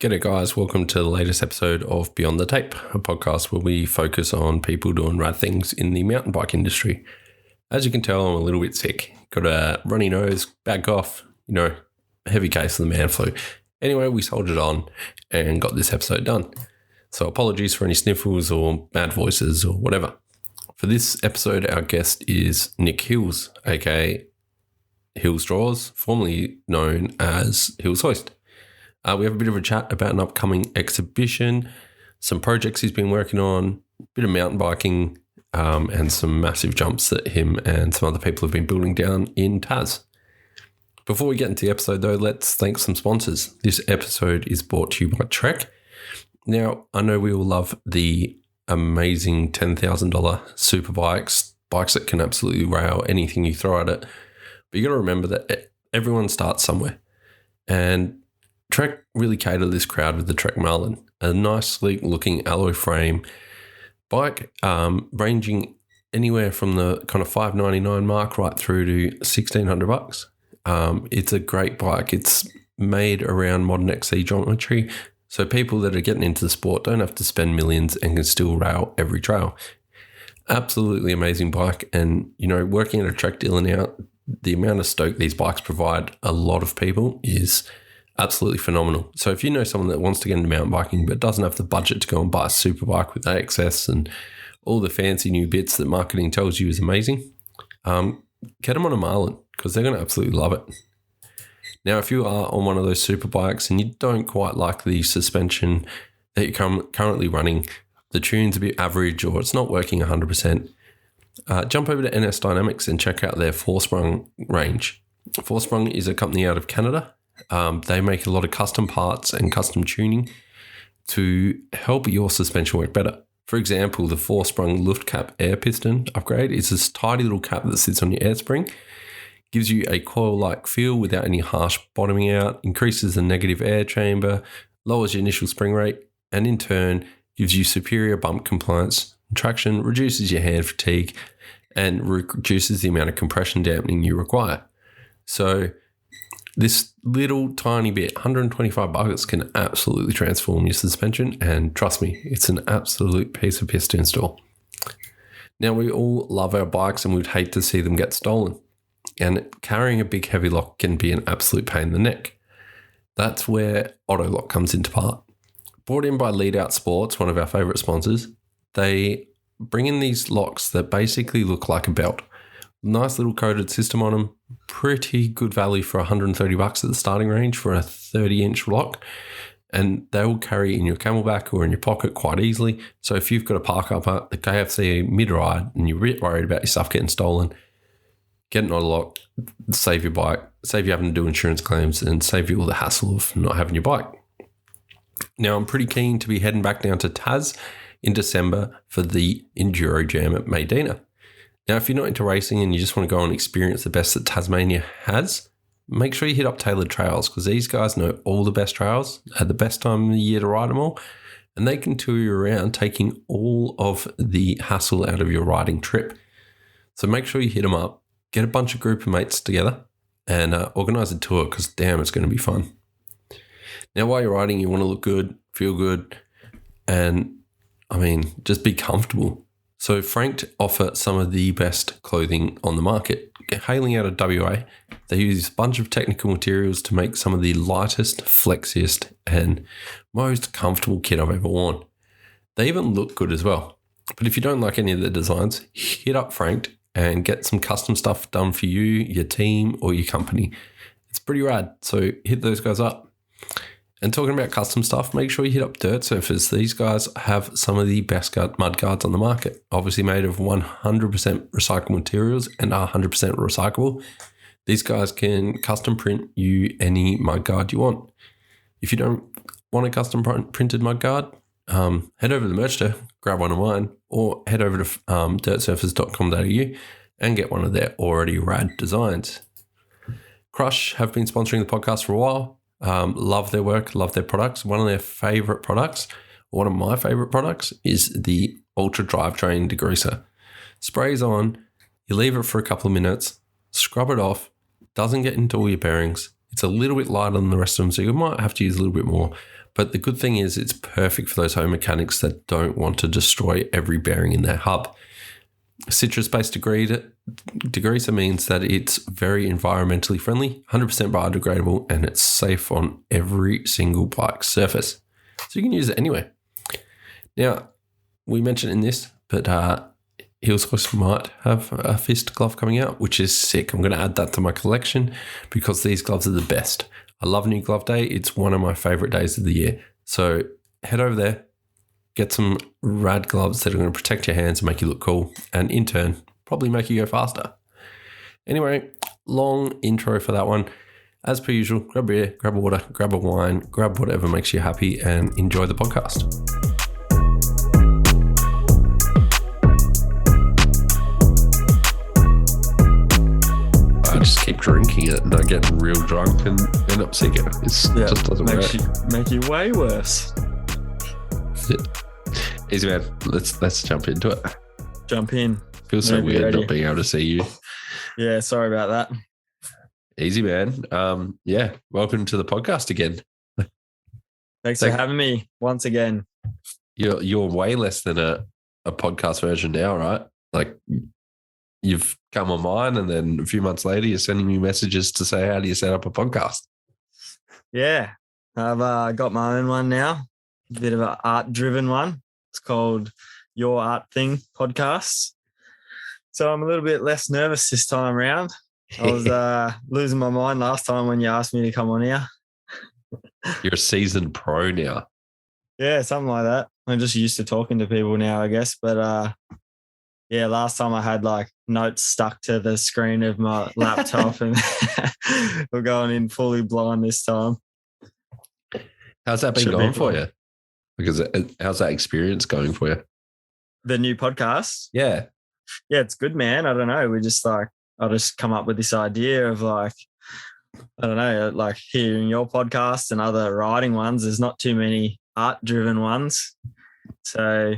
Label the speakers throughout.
Speaker 1: G'day guys, welcome to the latest episode of Beyond the Tape, a podcast where we focus on people doing rad things in the mountain bike industry. As you can tell, I'm a little bit sick. Got a runny nose, bad cough, heavy case of the man flu. Anyway, we soldiered on and got this episode done. So apologies for any sniffles or bad voices or whatever. For this episode, our guest is Nick Hills, aka Hills Draws, formerly known as Hills Hoist. We have a bit of a chat about an upcoming exhibition, some projects he's been working on, a bit of mountain biking, and some massive jumps that him and some other people have been building down in Tas. Before we get into the episode though, let's thank some sponsors. This episode is brought to you by Trek. Now, I know we all love the amazing $10,000 super bikes that can absolutely rail anything you throw at it. But you got to remember that everyone starts somewhere. And Trek really cater to this crowd with the Trek Marlin, a nice, sleek looking alloy frame bike, ranging anywhere from the kind of $599 mark right through to $1,600. It's a great bike. It's made around modern XC geometry, so people that are getting into the sport don't have to spend millions and can still rail every trail. Absolutely amazing bike, and working at a Trek dealer now, the amount of stoke these bikes provide a lot of people is absolutely phenomenal. So if you know someone that wants to get into mountain biking but doesn't have the budget to go and buy a super bike with AXS and all the fancy new bits that marketing tells you is amazing, get them on a Marlin because they're going to absolutely love it. Now, if you are on one of those super bikes and you don't quite like the suspension that you're currently running, the tune's a bit average or it's not working 100%, jump over to NS Dynamics and check out their Four-Sprung range. Four-Sprung is a company out of Canada. They make a lot of custom parts and custom tuning to help your suspension work better. For example, the Four-Sprung lift cap air piston upgrade is this tiny little cap that sits on your air spring, gives you a coil-like feel without any harsh bottoming out, increases the negative air chamber, lowers your initial spring rate, and in turn gives you superior bump compliance and traction, reduces your hand fatigue, and reduces the amount of compression dampening you require. So this little tiny bit, $125, can absolutely transform your suspension, and trust me, it's an absolute piece of piss to install. Now, we all love our bikes and we'd hate to see them get stolen, and carrying a big heavy lock can be an absolute pain in the neck. That's where Auto Lock comes into part. Brought in by Lead Out Sports, one of our favourite sponsors, they bring in these locks that basically look like a belt. Nice little coated system on them. Pretty good value for $130 at the starting range for a 30-inch lock. And they will carry in your camelback or in your pocket quite easily. So if you've got to park up at the KFC mid-ride and you're a bit worried about your stuff getting stolen, get an auto lock, save your bike, save you having to do insurance claims, and save you all the hassle of not having your bike. Now, I'm pretty keen to be heading back down to Tas in December for the Enduro Jam at Maydena. Now, if you're not into racing and you just want to go and experience the best that Tasmania has, make sure you hit up Tailored Trails because these guys know all the best trails at the best time of the year to ride them all, and they can tour you around, taking all of the hassle out of your riding trip. So make sure you hit them up, get a bunch of group of mates together, and organise a tour because damn, it's going to be fun. Now, while you're riding, you want to look good, feel good, and just be comfortable. So Franked offer some of the best clothing on the market. Hailing out of WA, they use a bunch of technical materials to make some of the lightest, flexiest, and most comfortable kit I've ever worn. They even look good as well. But if you don't like any of the designs, hit up Franked and get some custom stuff done for you, your team, or your company. It's pretty rad, so hit those guys up. And talking about custom stuff, make sure you hit up Dirt Surfers. These guys have some of the best mud guards on the market, obviously made of 100% recyclable materials and are 100% recyclable. These guys can custom print you any mud guard you want. If you don't want a custom printed mud guard, head over to the merch store, grab one of mine, or head over to dirtsurfers.com.au and get one of their already rad designs. Crush have been sponsoring the podcast for a while. Love their work, love their products. One of my favorite products is the Ultra Drivetrain Degreaser. Sprays on, you leave it for a couple of minutes, scrub it off, doesn't get into all your bearings. It's a little bit lighter than the rest of them, so you might have to use a little bit more. But the good thing is it's perfect for those home mechanics that don't want to destroy every bearing in their hub. Citrus-based degreaser means that it's very environmentally friendly, 100% biodegradable, and it's safe on every single bike surface. So you can use it anywhere. Now, we mentioned in this, but Heels might have a fist glove coming out, which is sick. I'm going to add that to my collection because these gloves are the best. I love New Glove Day. It's one of my favorite days of the year. So head over there, get some rad gloves that are going to protect your hands and make you look cool, and in turn, probably make you go faster. Anyway, long intro for that one. As per usual, grab a beer, grab a water, grab a wine, grab whatever makes you happy, and enjoy the podcast. I just keep drinking it and I get real drunk and end up sick. It just doesn't work.
Speaker 2: Make you way worse.
Speaker 1: Easy, man. Let's jump into it.
Speaker 2: Jump in.
Speaker 1: Feels so weird not being able to see you.
Speaker 2: Yeah, sorry about that.
Speaker 1: Easy, man. Welcome to the podcast again.
Speaker 2: Thanks for having me once again.
Speaker 1: You're way less than a podcast version now, right? Like you've come on mine, and then a few months later, you're sending me messages to say, how do you set up a podcast?
Speaker 2: Yeah, I've got my own one now, a bit of an art-driven one. It's called Your Art Thing Podcast. So I'm a little bit less nervous this time around. I was losing my mind last time when you asked me to come on here.
Speaker 1: You're a seasoned pro now.
Speaker 2: Yeah, something like that. I'm just used to talking to people now, I guess. But last time I had like notes stuck to the screen of my laptop and we're going in fully blind this time.
Speaker 1: How's that been going for you? Because how's that experience going for you?
Speaker 2: The new podcast?
Speaker 1: Yeah.
Speaker 2: Yeah, it's good, man. I don't know. I just come up with this idea of like, I don't know, like hearing your podcast and other writing ones. There's not too many art-driven ones. So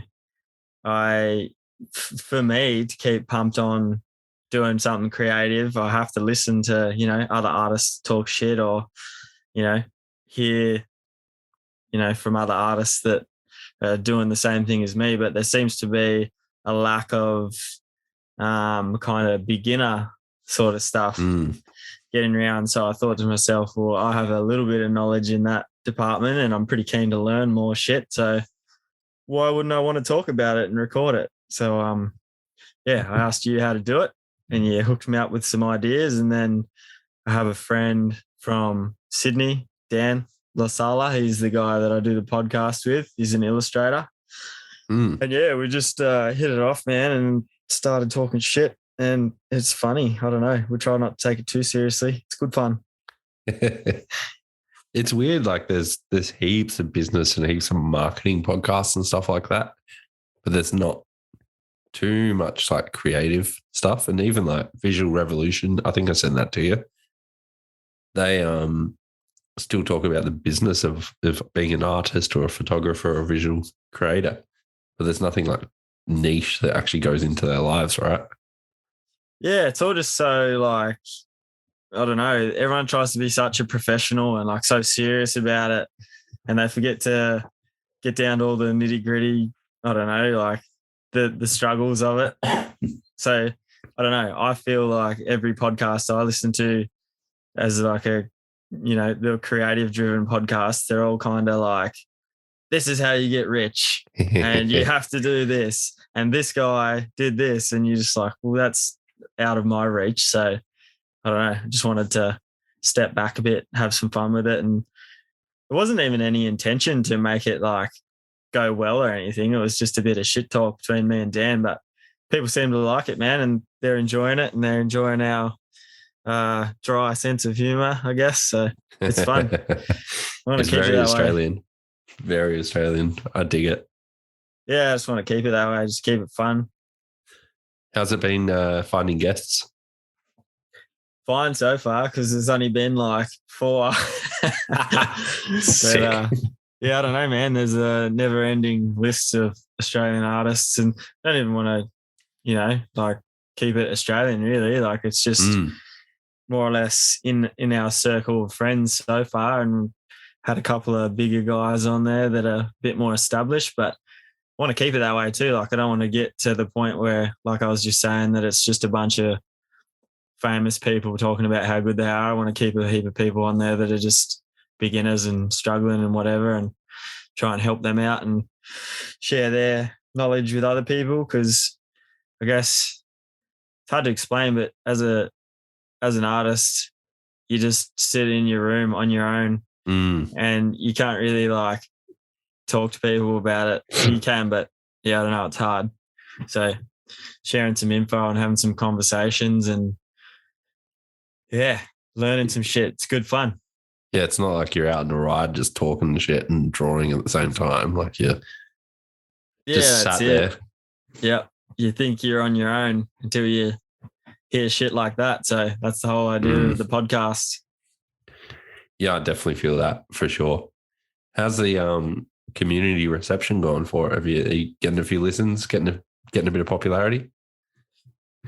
Speaker 2: for me to keep pumped on doing something creative, I have to listen to, other artists talk shit or, hear, from other artists that are doing the same thing as me. But there seems to be a lack of kind of beginner sort of stuff getting around. So I thought to myself, well, I have a little bit of knowledge in that department and I'm pretty keen to learn more shit. So why wouldn't I want to talk about it and record it? So, I asked you how to do it and you hooked me up with some ideas. And then I have a friend from Sydney, Dan LaSala. He's the guy that I do the podcast with. He's an illustrator. And we just hit it off, man, and started talking shit. And it's funny. I don't know. We try not to take it too seriously. It's good fun.
Speaker 1: It's weird. Like there's heaps of business and heaps of marketing podcasts and stuff like that, but there's not too much like creative stuff. And even like Visual Revolution, I think I sent that to you. They still talk about the business of being an artist or a photographer or a visual creator, but there's nothing like niche that actually goes into their lives, right?
Speaker 2: Yeah, it's all just so like, I don't know, everyone tries to be such a professional and like so serious about it, and they forget to get down to all the nitty gritty, I don't know, like the struggles of it. So I don't know, I feel like every podcast I listen to as like a, the creative driven podcast, they're all kind of like, this is how you get rich and you have to do this. And this guy did this. And you're just like, well, that's out of my reach. So I don't know. I just wanted to step back a bit, have some fun with it. And it wasn't even any intention to make it like go well or anything. It was just a bit of shit talk between me and Dan, but people seem to like it, man. And they're enjoying it and they're enjoying our dry sense of humor, I guess. So it's fun.
Speaker 1: It's very Australian. Very Australian. I dig it.
Speaker 2: Yeah, I just want to keep it that way. Just keep it fun.
Speaker 1: How's it been finding guests?
Speaker 2: Fine so far because there's only been like 4.
Speaker 1: Sick.
Speaker 2: But, I don't know, man. There's a never-ending list of Australian artists, and I don't even want to, like keep it Australian really. Like it's just more or less in our circle of friends so far, and had a couple of bigger guys on there that are a bit more established, but I want to keep it that way too. Like, I don't want to get to the point where, like I was just saying, that it's just a bunch of famous people talking about how good they are. I want to keep a heap of people on there that are just beginners and struggling and whatever, and try and help them out and share their knowledge with other people. Because I guess it's hard to explain, but as an artist, you just sit in your room on your own, and you can't really like talk to people about it. You can, but yeah, I don't know, it's hard. So sharing some info and having some conversations and learning some shit. It's good fun.
Speaker 1: Yeah, it's not like you're out on a ride just talking shit and drawing at the same time. Like just sat there.
Speaker 2: Yeah. You think you're on your own until you hear shit like that. So that's the whole idea of the podcast.
Speaker 1: Yeah, I definitely feel that for sure. How's the community reception going for it? Are you getting a few listens, getting a bit of popularity?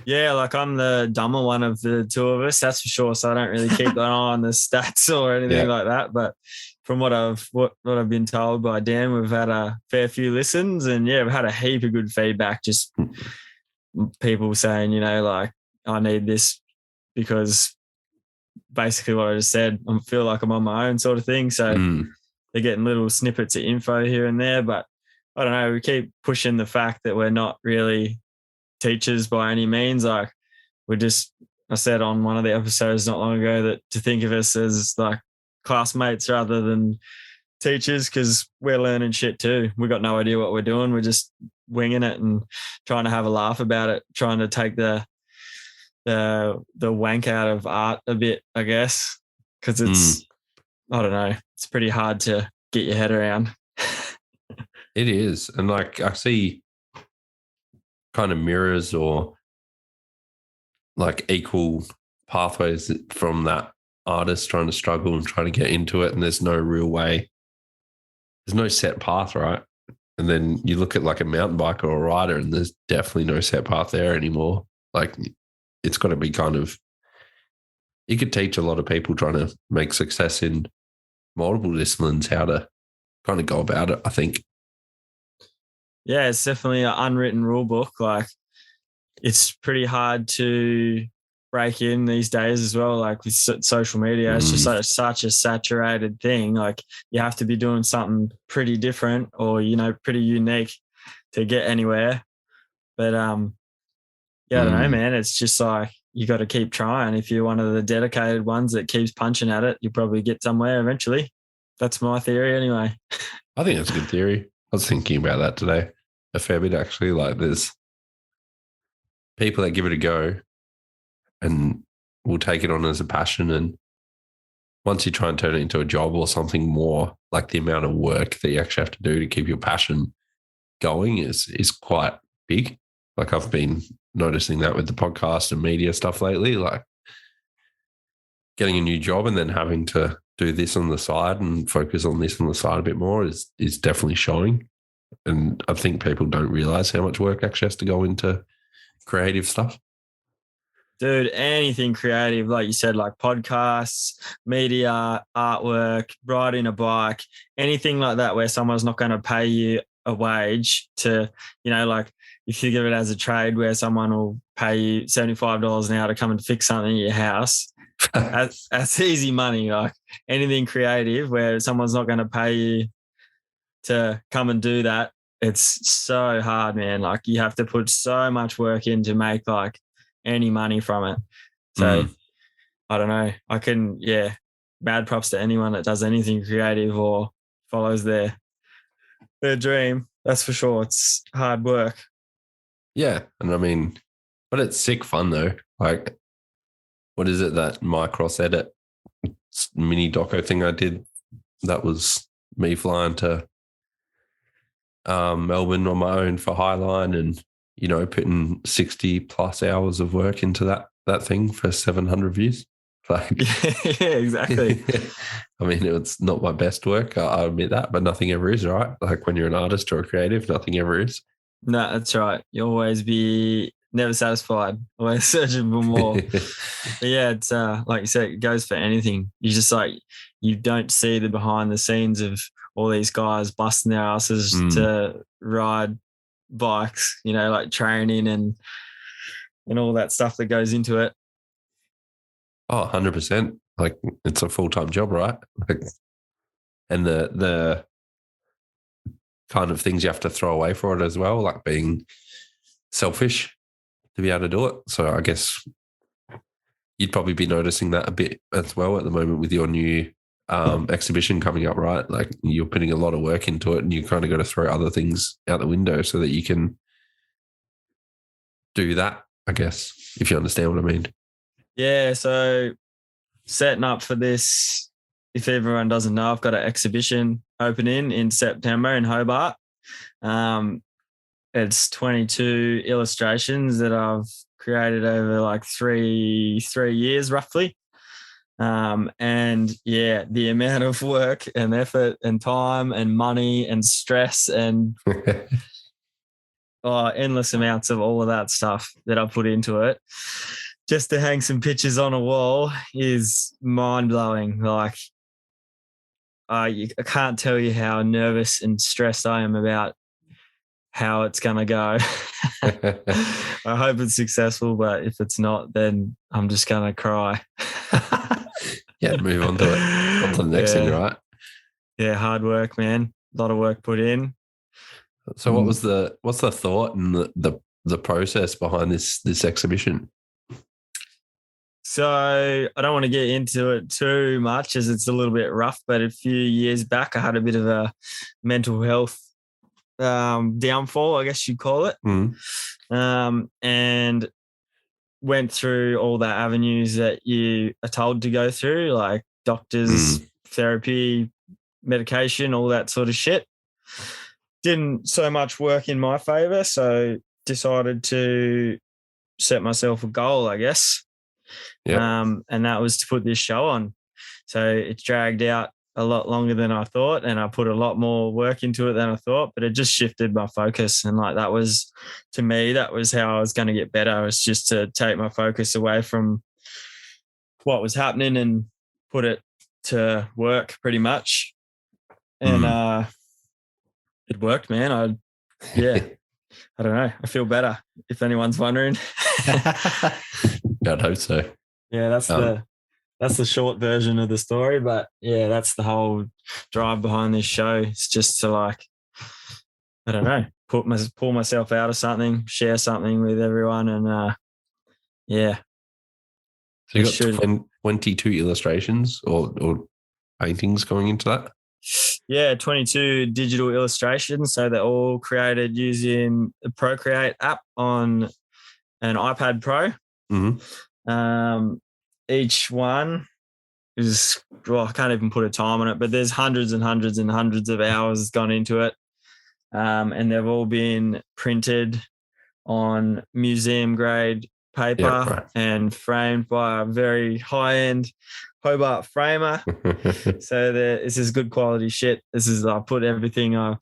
Speaker 2: Yeah, like I'm the dumber one of the two of us, that's for sure. So I don't really keep an eye on the stats or anything like that. But from what I've been told by Dan, we've had a fair few listens, and we've had a heap of good feedback. Just people saying, like, I need this because basically what I just said, I feel like I'm on my own sort of thing. So they're getting little snippets of info here and there, but I don't know. We keep pushing the fact that we're not really teachers by any means. Like, I said on one of the episodes not long ago that to think of us as like classmates rather than teachers, because we're learning shit too. We got no idea what we're doing. We're just winging it and trying to have a laugh about it, trying to take the wank out of art a bit, I guess, because it's I don't know, it's pretty hard to get your head around.
Speaker 1: It is. And like I see kind of mirrors or like equal pathways from that artist trying to struggle and trying to get into it, and there's no real way. There's no set path, right? And then you look at like a mountain biker or a rider, and there's definitely no set path there anymore. Like, it's got to be kind of, you could teach a lot of people trying to make success in multiple disciplines how to kind of go about it, I think.
Speaker 2: Yeah, it's definitely an unwritten rule book. Like, it's pretty hard to break in these days as well. Like with social media, it's just like such a saturated thing. Like, you have to be doing something pretty different or, pretty unique to get anywhere. But I don't know, man. It's just like, you got to keep trying. If you're one of the dedicated ones that keeps punching at it, you probably get somewhere eventually. That's my theory anyway.
Speaker 1: I think that's a good theory. I was thinking about that today a fair bit, actually. Like, there's people that give it a go and will take it on as a passion. And once you try and turn it into a job or something more, like the amount of work that you actually have to do to keep your passion going is quite big. Like, I've been noticing that with the podcast and media stuff lately, like getting a new job and then having to do this on the side and focus on this on the side a bit more is definitely showing. And I think people don't realize how much work actually has to go into creative stuff.
Speaker 2: Dude, anything creative, like you said, like podcasts, media, artwork, riding a bike, anything like that where someone's not going to pay you a wage to, like if you give it as a trade where someone will pay you $75 an hour to come and fix something in your house, that's easy money. Like, anything creative where someone's not going to pay you to come and do that, it's so hard, man. Like, you have to put so much work in to make like any money from it. So I don't know. Bad props to anyone that does anything creative or follows their dream. That's for sure. It's hard work.
Speaker 1: Yeah. And I mean, but it's sick fun though. Like, what is it that Micros edit mini doco thing I did? That was me flying to Melbourne on my own for Highline and, putting 60 plus hours of work into that thing for 700 views. Like,
Speaker 2: yeah, exactly.
Speaker 1: I mean, it's not my best work. I admit that, but nothing ever is, right? Like, when you're an artist or a creative, nothing ever is.
Speaker 2: No, that's right. You always be never satisfied. Always searching for more. But yeah, it's like you said, it goes for anything. You just like, you don't see the behind the scenes of all these guys busting their asses to ride bikes, you know, like training and all that stuff that goes into it.
Speaker 1: Oh, 100%. Like, it's a full-time job, right? Like, and the kind of things you have to throw away for it as well, like being selfish to be able to do it. So I guess you'd probably be noticing that a bit as well at the moment with your new exhibition coming up, right? Like, you're putting a lot of work into it and you kind of got to throw other things out the window so that you can do that, I guess, if you understand what I mean.
Speaker 2: Yeah, so setting up for this, if everyone doesn't know, I've got an exhibition opening in September in Hobart. It's 22 illustrations that I've created over like three years roughly. And yeah, the amount of work and effort and time and money and stress and endless amounts of all of that stuff that I put into it just to hang some pictures on a wall is mind-blowing. Like, I can't tell you how nervous and stressed I am about how it's going to go. I hope it's successful, but if it's not, then I'm just going to cry.
Speaker 1: Yeah, move on to it. On to the next thing, right?
Speaker 2: Yeah, hard work, man. A lot of work put in.
Speaker 1: So what's the thought and the process behind this exhibition?
Speaker 2: So I don't want to get into it too much as it's a little bit rough, but a few years back I had a bit of a mental health downfall, I guess you'd call it. And went through all the avenues that you are told to go through, like doctors, therapy, medication, all that sort of shit. Didn't so much work in my favor, so decided to set myself a goal, I guess.
Speaker 1: Yep.
Speaker 2: And that was to put this show on. So it dragged out a lot longer than I thought, and I put a lot more work into it than I thought, but it just shifted my focus. And like, that was, to me, that was how I was going to get better. It was just to take my focus away from what was happening and put it to work pretty much. And it worked, man. I don't know. I feel better, if anyone's wondering.
Speaker 1: I'd hope so.
Speaker 2: Yeah, that's the short version of the story, but yeah, that's the whole drive behind this show. It's just to, like, I don't know, pull myself out of something, share something with everyone, and yeah.
Speaker 1: So you got 22 illustrations or paintings going into that?
Speaker 2: Yeah, 22 digital illustrations. So they're all created using the Procreate app on an iPad Pro. Each one is, I can't even put a time on it, but there's hundreds and hundreds and hundreds of hours gone into it. And they've all been printed on museum grade paper and framed by a very high-end Hobart framer. So this is good quality shit. I put everything on.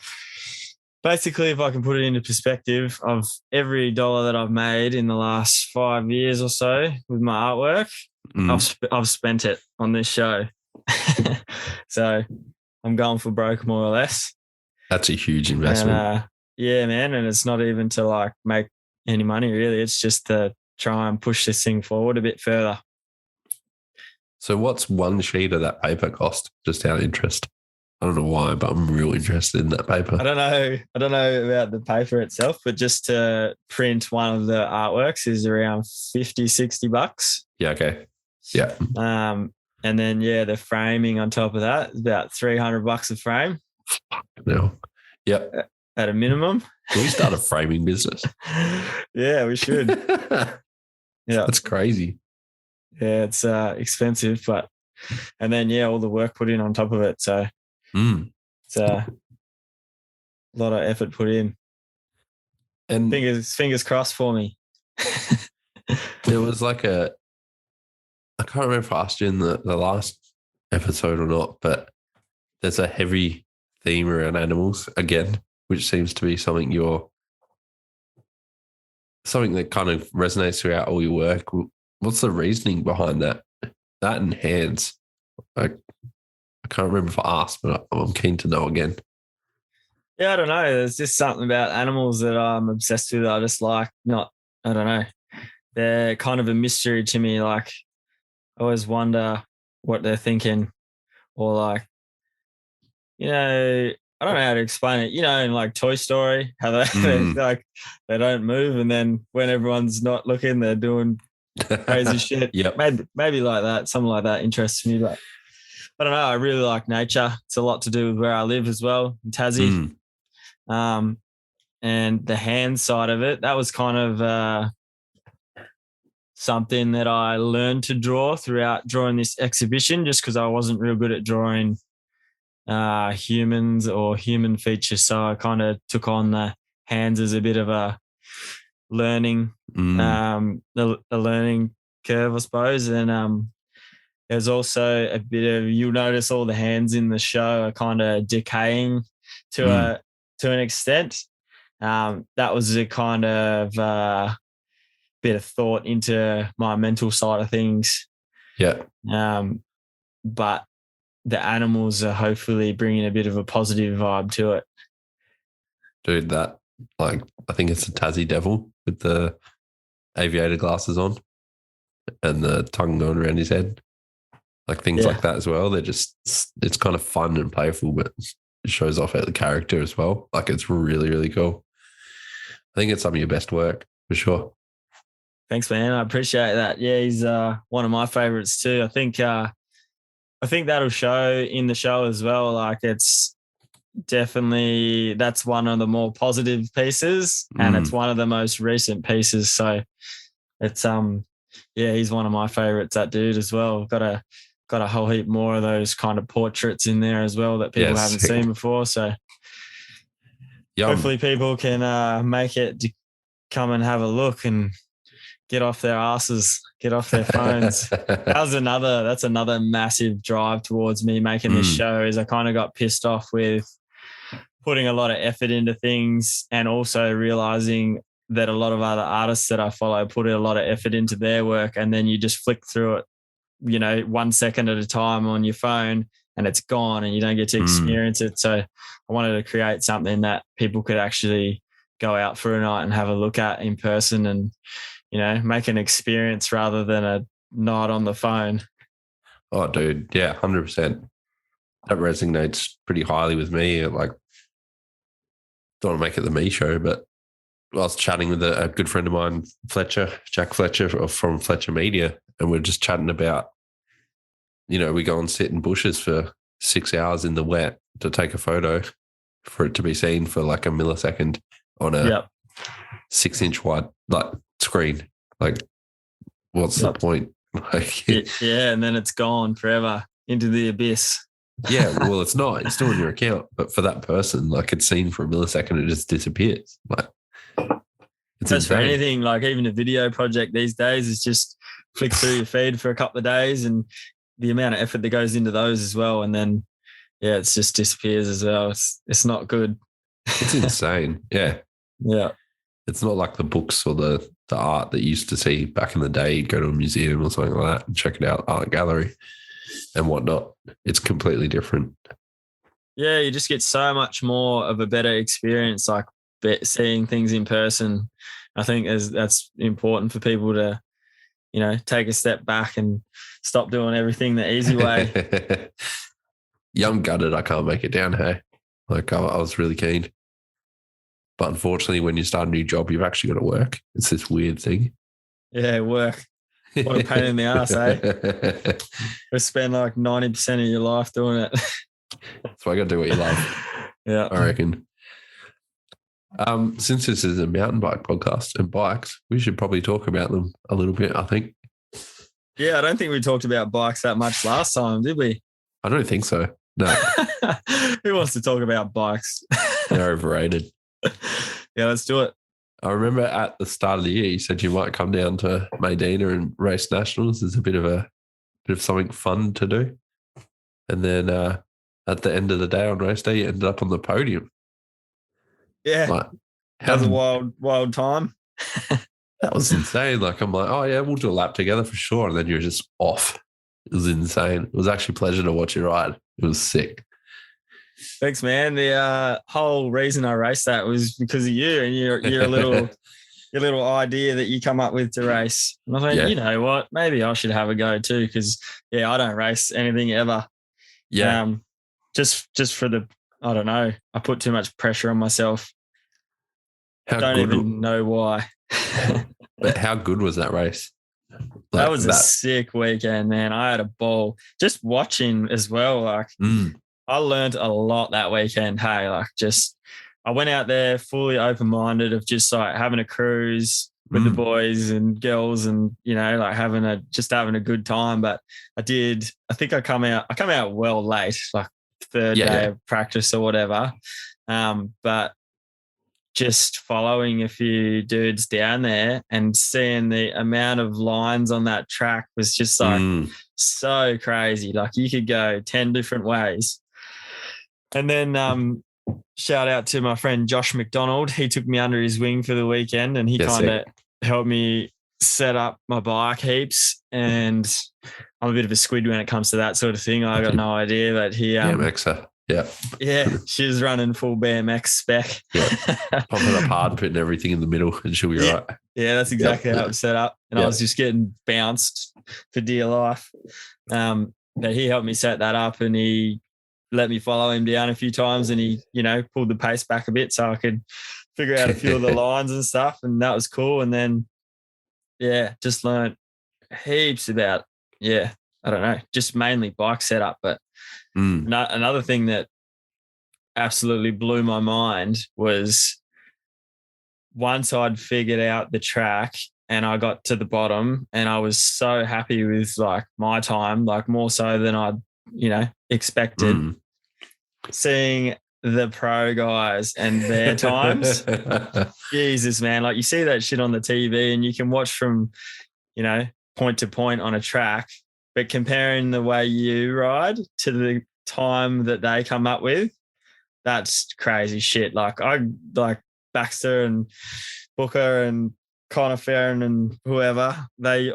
Speaker 2: Basically, if I can put it into perspective, of every dollar that I've made in the last 5 years or so with my artwork, I've spent it on this show. So I'm going for broke, more or less.
Speaker 1: That's a huge investment.
Speaker 2: And, yeah, man. And it's not even to like make any money, really. It's just to try and push this thing forward a bit further.
Speaker 1: So what's one sheet of that paper cost? Just out of interest. I don't know why, but I'm real interested in that paper.
Speaker 2: I don't know about the paper itself, but just to print one of the artworks is around $50-$60.
Speaker 1: Yeah. Okay. Yeah.
Speaker 2: And then the framing on top of that is about $300 a frame.
Speaker 1: No. Yep.
Speaker 2: At a minimum.
Speaker 1: Can we start a framing business?
Speaker 2: Yeah, we should. Yeah.
Speaker 1: That's crazy.
Speaker 2: Yeah, it's expensive, and then all the work put in on top of it. So it's a lot of effort put in. And fingers crossed for me.
Speaker 1: There was like I can't remember if I asked you in the last episode or not, but there's a heavy theme around animals again, which seems to be something you're something that kind of resonates throughout all your work. What's the reasoning behind that? That and hands. I can't remember if I asked, but I'm keen to know again.
Speaker 2: Yeah, I don't know. There's just something about animals that I'm obsessed with. I just like I don't know. They're kind of a mystery to me. Like, I always wonder what they're thinking, or like, I don't know how to explain it. In like Toy Story, how they like they don't move, and then when everyone's not looking, they're doing crazy shit.
Speaker 1: Yep.
Speaker 2: Maybe like that. Something like that interests me. But I don't know. I really like nature. It's a lot to do with where I live as well, in Tassie. And the hand side of it, that was kind of something that I learned to draw throughout drawing this exhibition, just because I wasn't real good at drawing humans or human features. So I kind of took on the hands as a bit of a learning, a learning curve, I suppose. And there's also a bit of, you'll notice all the hands in the show are kind of decaying to an extent. That was a kind of bit of thought into my mental side of things.
Speaker 1: Yeah.
Speaker 2: But the animals are hopefully bringing a bit of a positive vibe to it.
Speaker 1: Dude, that, like, I think it's a Tassie devil with the aviator glasses on and the tongue going around his head. Like things like that as well. They're just, it's kind of fun and playful, but it shows off the character as well. Like, it's really, really cool. I think it's some of your best work for sure.
Speaker 2: Thanks, man. I appreciate that. Yeah, he's one of my favorites too. I think that'll show in the show as well. Like, it's definitely, that's one of the more positive pieces, and it's one of the most recent pieces. So it's he's one of my favorites, that dude as well. Got a whole heap more of those kind of portraits in there as well that people haven't seen before. So hopefully people can make it to come and have a look and get off their asses, get off their phones. That's another massive drive towards me making this show, is I kind of got pissed off with putting a lot of effort into things, and also realizing that a lot of other artists that I follow put a lot of effort into their work, and then you just flick through it, 1 second at a time on your phone, and it's gone and you don't get to experience it. So I wanted to create something that people could actually go out for a night and have a look at in person, and make an experience rather than a night on the phone.
Speaker 1: Oh, dude. Yeah, 100%. That resonates pretty highly with me. Like, don't want to make it the me show, but I was chatting with a good friend of mine, Jack Fletcher from Fletcher Media, and we're just chatting about, we go and sit in bushes for 6 hours in the wet to take a photo for it to be seen for like a millisecond on a 6-inch wide screen. Like, what's the point? Like,
Speaker 2: and then it's gone forever into the abyss.
Speaker 1: Yeah, well, it's not. It's still in your account, but for that person, like, it's seen for a millisecond, it just disappears. Like, it's
Speaker 2: just for anything, like even a video project these days is just flick through your feed for a couple of days, and the amount of effort that goes into those as well, and then it just disappears as well. It's not good.
Speaker 1: It's insane. Yeah. It's not like the books or the art that you used to see back in the day. You'd go to a museum or something like that and check it out, art gallery and whatnot. It's completely different.
Speaker 2: Yeah, you just get so much more of a better experience, like seeing things in person. I think that's important for people to, take a step back and stop doing everything the easy way.
Speaker 1: Yeah, I'm gutted I can't make it down, hey? Like, I was really keen. But unfortunately, when you start a new job, you've actually got to work. It's this weird thing.
Speaker 2: Yeah, work. What a pain in the ass, eh? You spend like 90% of your life doing it.
Speaker 1: So I got to do what you love.
Speaker 2: Yeah,
Speaker 1: I reckon. Since this is a mountain bike podcast and bikes, we should probably talk about them a little bit, I think.
Speaker 2: Yeah, I don't think we talked about bikes that much last time, did we?
Speaker 1: I don't think so. No.
Speaker 2: Who wants to talk about bikes?
Speaker 1: They're overrated.
Speaker 2: Yeah, let's do it.
Speaker 1: I remember at the start of the year, you said you might come down to Maydena and race nationals. There's a bit of something fun to do. And then at the end of the day on race day, you ended up on the podium.
Speaker 2: Yeah, that was a wild time.
Speaker 1: That was insane. Like, I'm like, oh, yeah, we'll do a lap together for sure. And then you're just off. It was insane. It was actually a pleasure to watch you ride. It was sick.
Speaker 2: Thanks, man. The whole reason I raced that was because of you and your little idea that you come up with to race. And I thought,
Speaker 1: Yeah.
Speaker 2: you know what? Maybe I should have a go too because, I don't race anything ever.
Speaker 1: Yeah.
Speaker 2: Just for the, I don't know. I put too much pressure on myself. Don't even know why.
Speaker 1: But how good was that race?
Speaker 2: That was a sick weekend, man. I had a ball. Just watching as well. Like, I learned a lot that weekend. Hey, like, I went out there fully open-minded of just like having a cruise with the boys and girls and, like having a good time. But I think I come out well late, like third day of practice or whatever. But just following a few dudes down there and seeing the amount of lines on that track was just like so crazy. Like you could go 10 different ways. And then shout out to my friend Josh McDonald. He took me under his wing for the weekend and he kind of helped me set up my bike heaps. And I'm a bit of a squid when it comes to that sort of thing. I got no idea, but he
Speaker 1: BMXer. Yeah,
Speaker 2: she was running full BMX spec.
Speaker 1: Popping up hard, putting everything in the middle, and she'll be right.
Speaker 2: Yeah, that's exactly how it was set up. And I was just getting bounced for dear life. But he helped me set that up, and he let me follow him down a few times, and he, pulled the pace back a bit so I could figure out a few of the lines and stuff, and that was cool. And then, just learned heaps about, I don't know, just mainly bike setup, but. Another thing that absolutely blew my mind was once I'd figured out the track and I got to the bottom and I was so happy with like my time, like more so than I'd, expected. Seeing the pro guys and their times, Jesus, man, like you see that shit on the TV and you can watch from, point to point on a track. But comparing the way you ride to the time that they come up with, that's crazy shit. Like Baxter and Booker and Connor Farron and whoever, they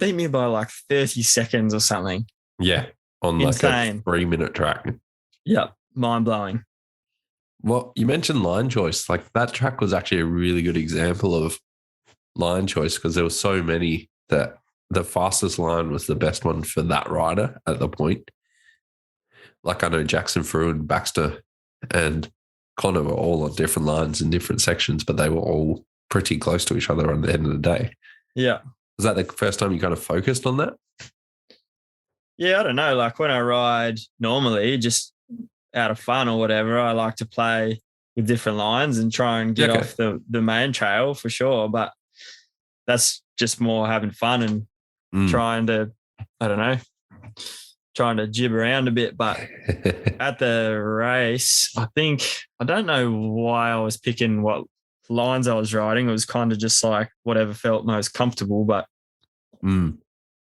Speaker 2: beat me by like 30 seconds or something.
Speaker 1: Yeah, on
Speaker 2: insane.
Speaker 1: Like a 3-minute track.
Speaker 2: Yep, mind blowing.
Speaker 1: Well, you mentioned line choice. Like that track was actually a really good example of line choice because there were so many that the fastest line was the best one for that rider at the point. Like I know Jackson Frew and Baxter and Connor were all on different lines in different sections, but they were all pretty close to each other at the end of the day.
Speaker 2: Yeah.
Speaker 1: Was that the first time you kind of focused on that?
Speaker 2: Yeah, I don't know. Like when I ride normally, just out of fun or whatever, I like to play with different lines and try and get off the main trail for sure. But that's just more having fun and trying to jib around a bit. But at the race, I don't know why I was picking what lines I was riding. It was kind of just like whatever felt most comfortable. But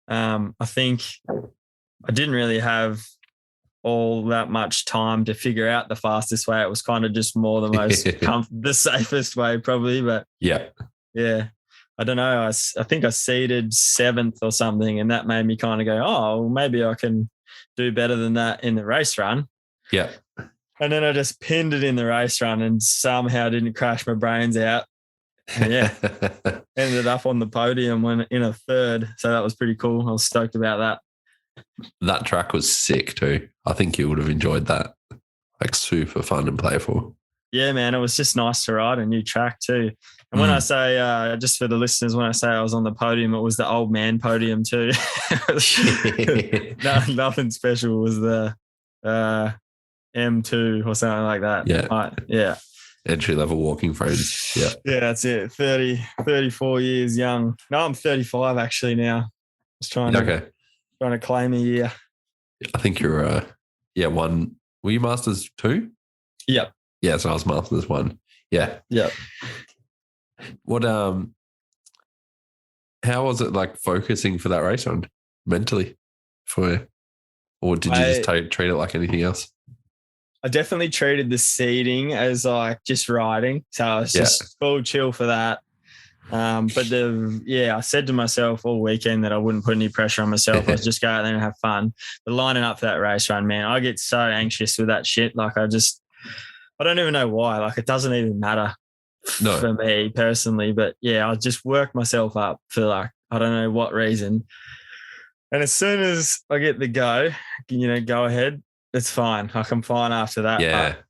Speaker 2: I think I didn't really have all that much time to figure out the fastest way. It was kind of just more the most the safest way probably. But yeah. I don't know. I think I seeded 7th or something, and that made me kind of go, oh, well, maybe I can do better than that in the race run. Yeah. And then I just pinned it in the race run and somehow didn't crash my brains out. And ended up on the podium in a 3rd. So that was pretty cool. I was stoked about that.
Speaker 1: That track was sick too. I think you would have enjoyed that. Like super fun and playful.
Speaker 2: Yeah, man. It was just nice to ride a new track too. And when I say, just for the listeners, when I say I was on the podium, it was the old man podium too. Nothing special. It was the M2 or something like that. Yeah.
Speaker 1: Entry-level walking frames. Yeah.
Speaker 2: Yeah, that's it. 34 years young. No, I'm 35 actually now. Just trying to claim a year.
Speaker 1: I think you're, one. Were you Masters 2?
Speaker 2: Yep.
Speaker 1: Yeah, so I was Masters 1. Yeah.
Speaker 2: Yep.
Speaker 1: What how was it like focusing for that race on mentally for you? Or did you just treat it like anything else?
Speaker 2: I definitely treated the seeding as like just riding. So I was just full chill for that. I said to myself all weekend that I wouldn't put any pressure on myself. I was just go out there and have fun. But lining up for that race run, man, I get so anxious with that shit. Like I don't even know why. Like it doesn't even matter for me personally. But yeah, I just work myself up for like, I don't know what reason. And as soon as I get the go ahead, it's fine. Like I'm fine after that.
Speaker 1: Yeah.
Speaker 2: But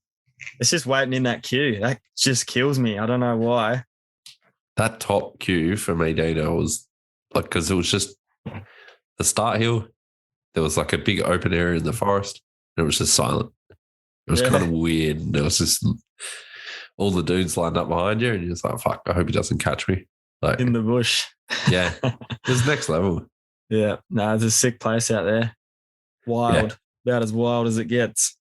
Speaker 2: it's just waiting in that queue. That just kills me. I don't know why.
Speaker 1: That top queue for Maydena was like, because it was just the start hill. There was like a big open area in the forest and it was just silent. It was kind of weird. And there was just all the dudes lined up behind you and you're just like, fuck, I hope he doesn't catch me. Like
Speaker 2: in the bush.
Speaker 1: Yeah. It was next level.
Speaker 2: Yeah. No, it's a sick place out there. Wild. Yeah. About as wild as it gets.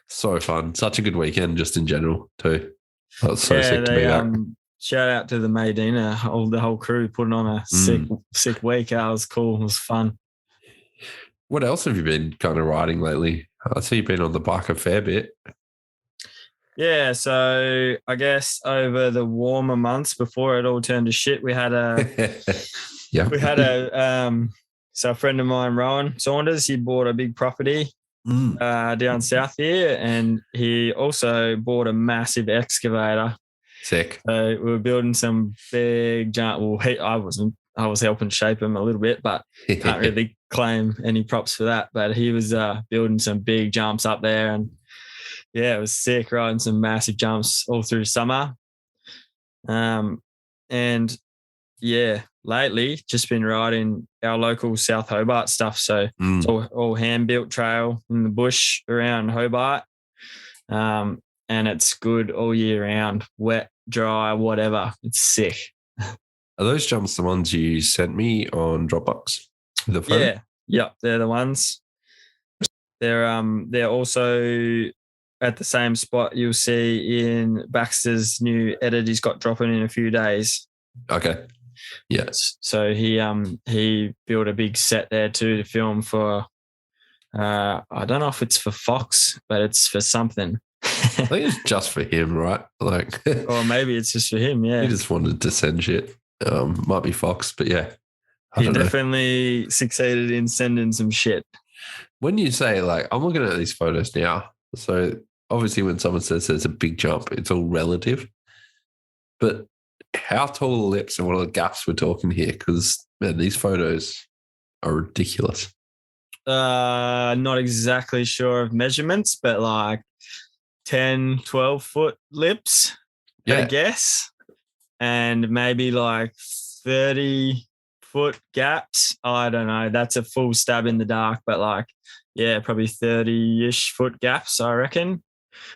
Speaker 1: So fun. Such a good weekend just in general too. That was so sick to be back.
Speaker 2: Shout out to the Maydena, the whole crew putting on a sick week. It was cool. It was fun.
Speaker 1: What else have you been kind of riding lately? I see you've been on the bike a fair bit. Yeah,
Speaker 2: so I guess over the warmer months before it all turned to shit, we had so a friend of mine, Rowan Saunders, he bought a big property down south here, and he also bought a massive excavator.
Speaker 1: Sick.
Speaker 2: So we were building some big jump. Well, I was helping shape him a little bit, but can't really claim any props for that. But he was building some big jumps up there, and yeah, it was sick, riding some massive jumps all through summer. And yeah, lately just been riding our local South Hobart stuff. So it's all hand-built trail in the bush around Hobart. And it's good all year round, wet, dry, whatever. It's sick.
Speaker 1: Are those jumps the ones you sent me on Dropbox?
Speaker 2: Yeah, they're the ones. They're also at the same spot you'll see in Baxter's new edit he's got dropping in a few days.
Speaker 1: Okay. Yeah.
Speaker 2: So he built a big set there too to film for I don't know if it's for Fox, but it's for something.
Speaker 1: I think it's just for him, right? Like,
Speaker 2: or maybe it's just for him. Yeah,
Speaker 1: he just wanted to send shit. Might be Fox, but yeah,
Speaker 2: he definitely succeeded in sending some shit.
Speaker 1: When you say like, I'm looking at these photos now, so obviously when someone says there's a big jump, it's all relative. But how tall are the lips and what are the gaps we're talking here? Because man, these photos are ridiculous.
Speaker 2: Not exactly sure of measurements, but like 10, 12 foot lips, I guess. And maybe like 30 foot gaps. I don't know. That's a full stab in the dark, but like, yeah, probably 30-ish foot gaps, I reckon.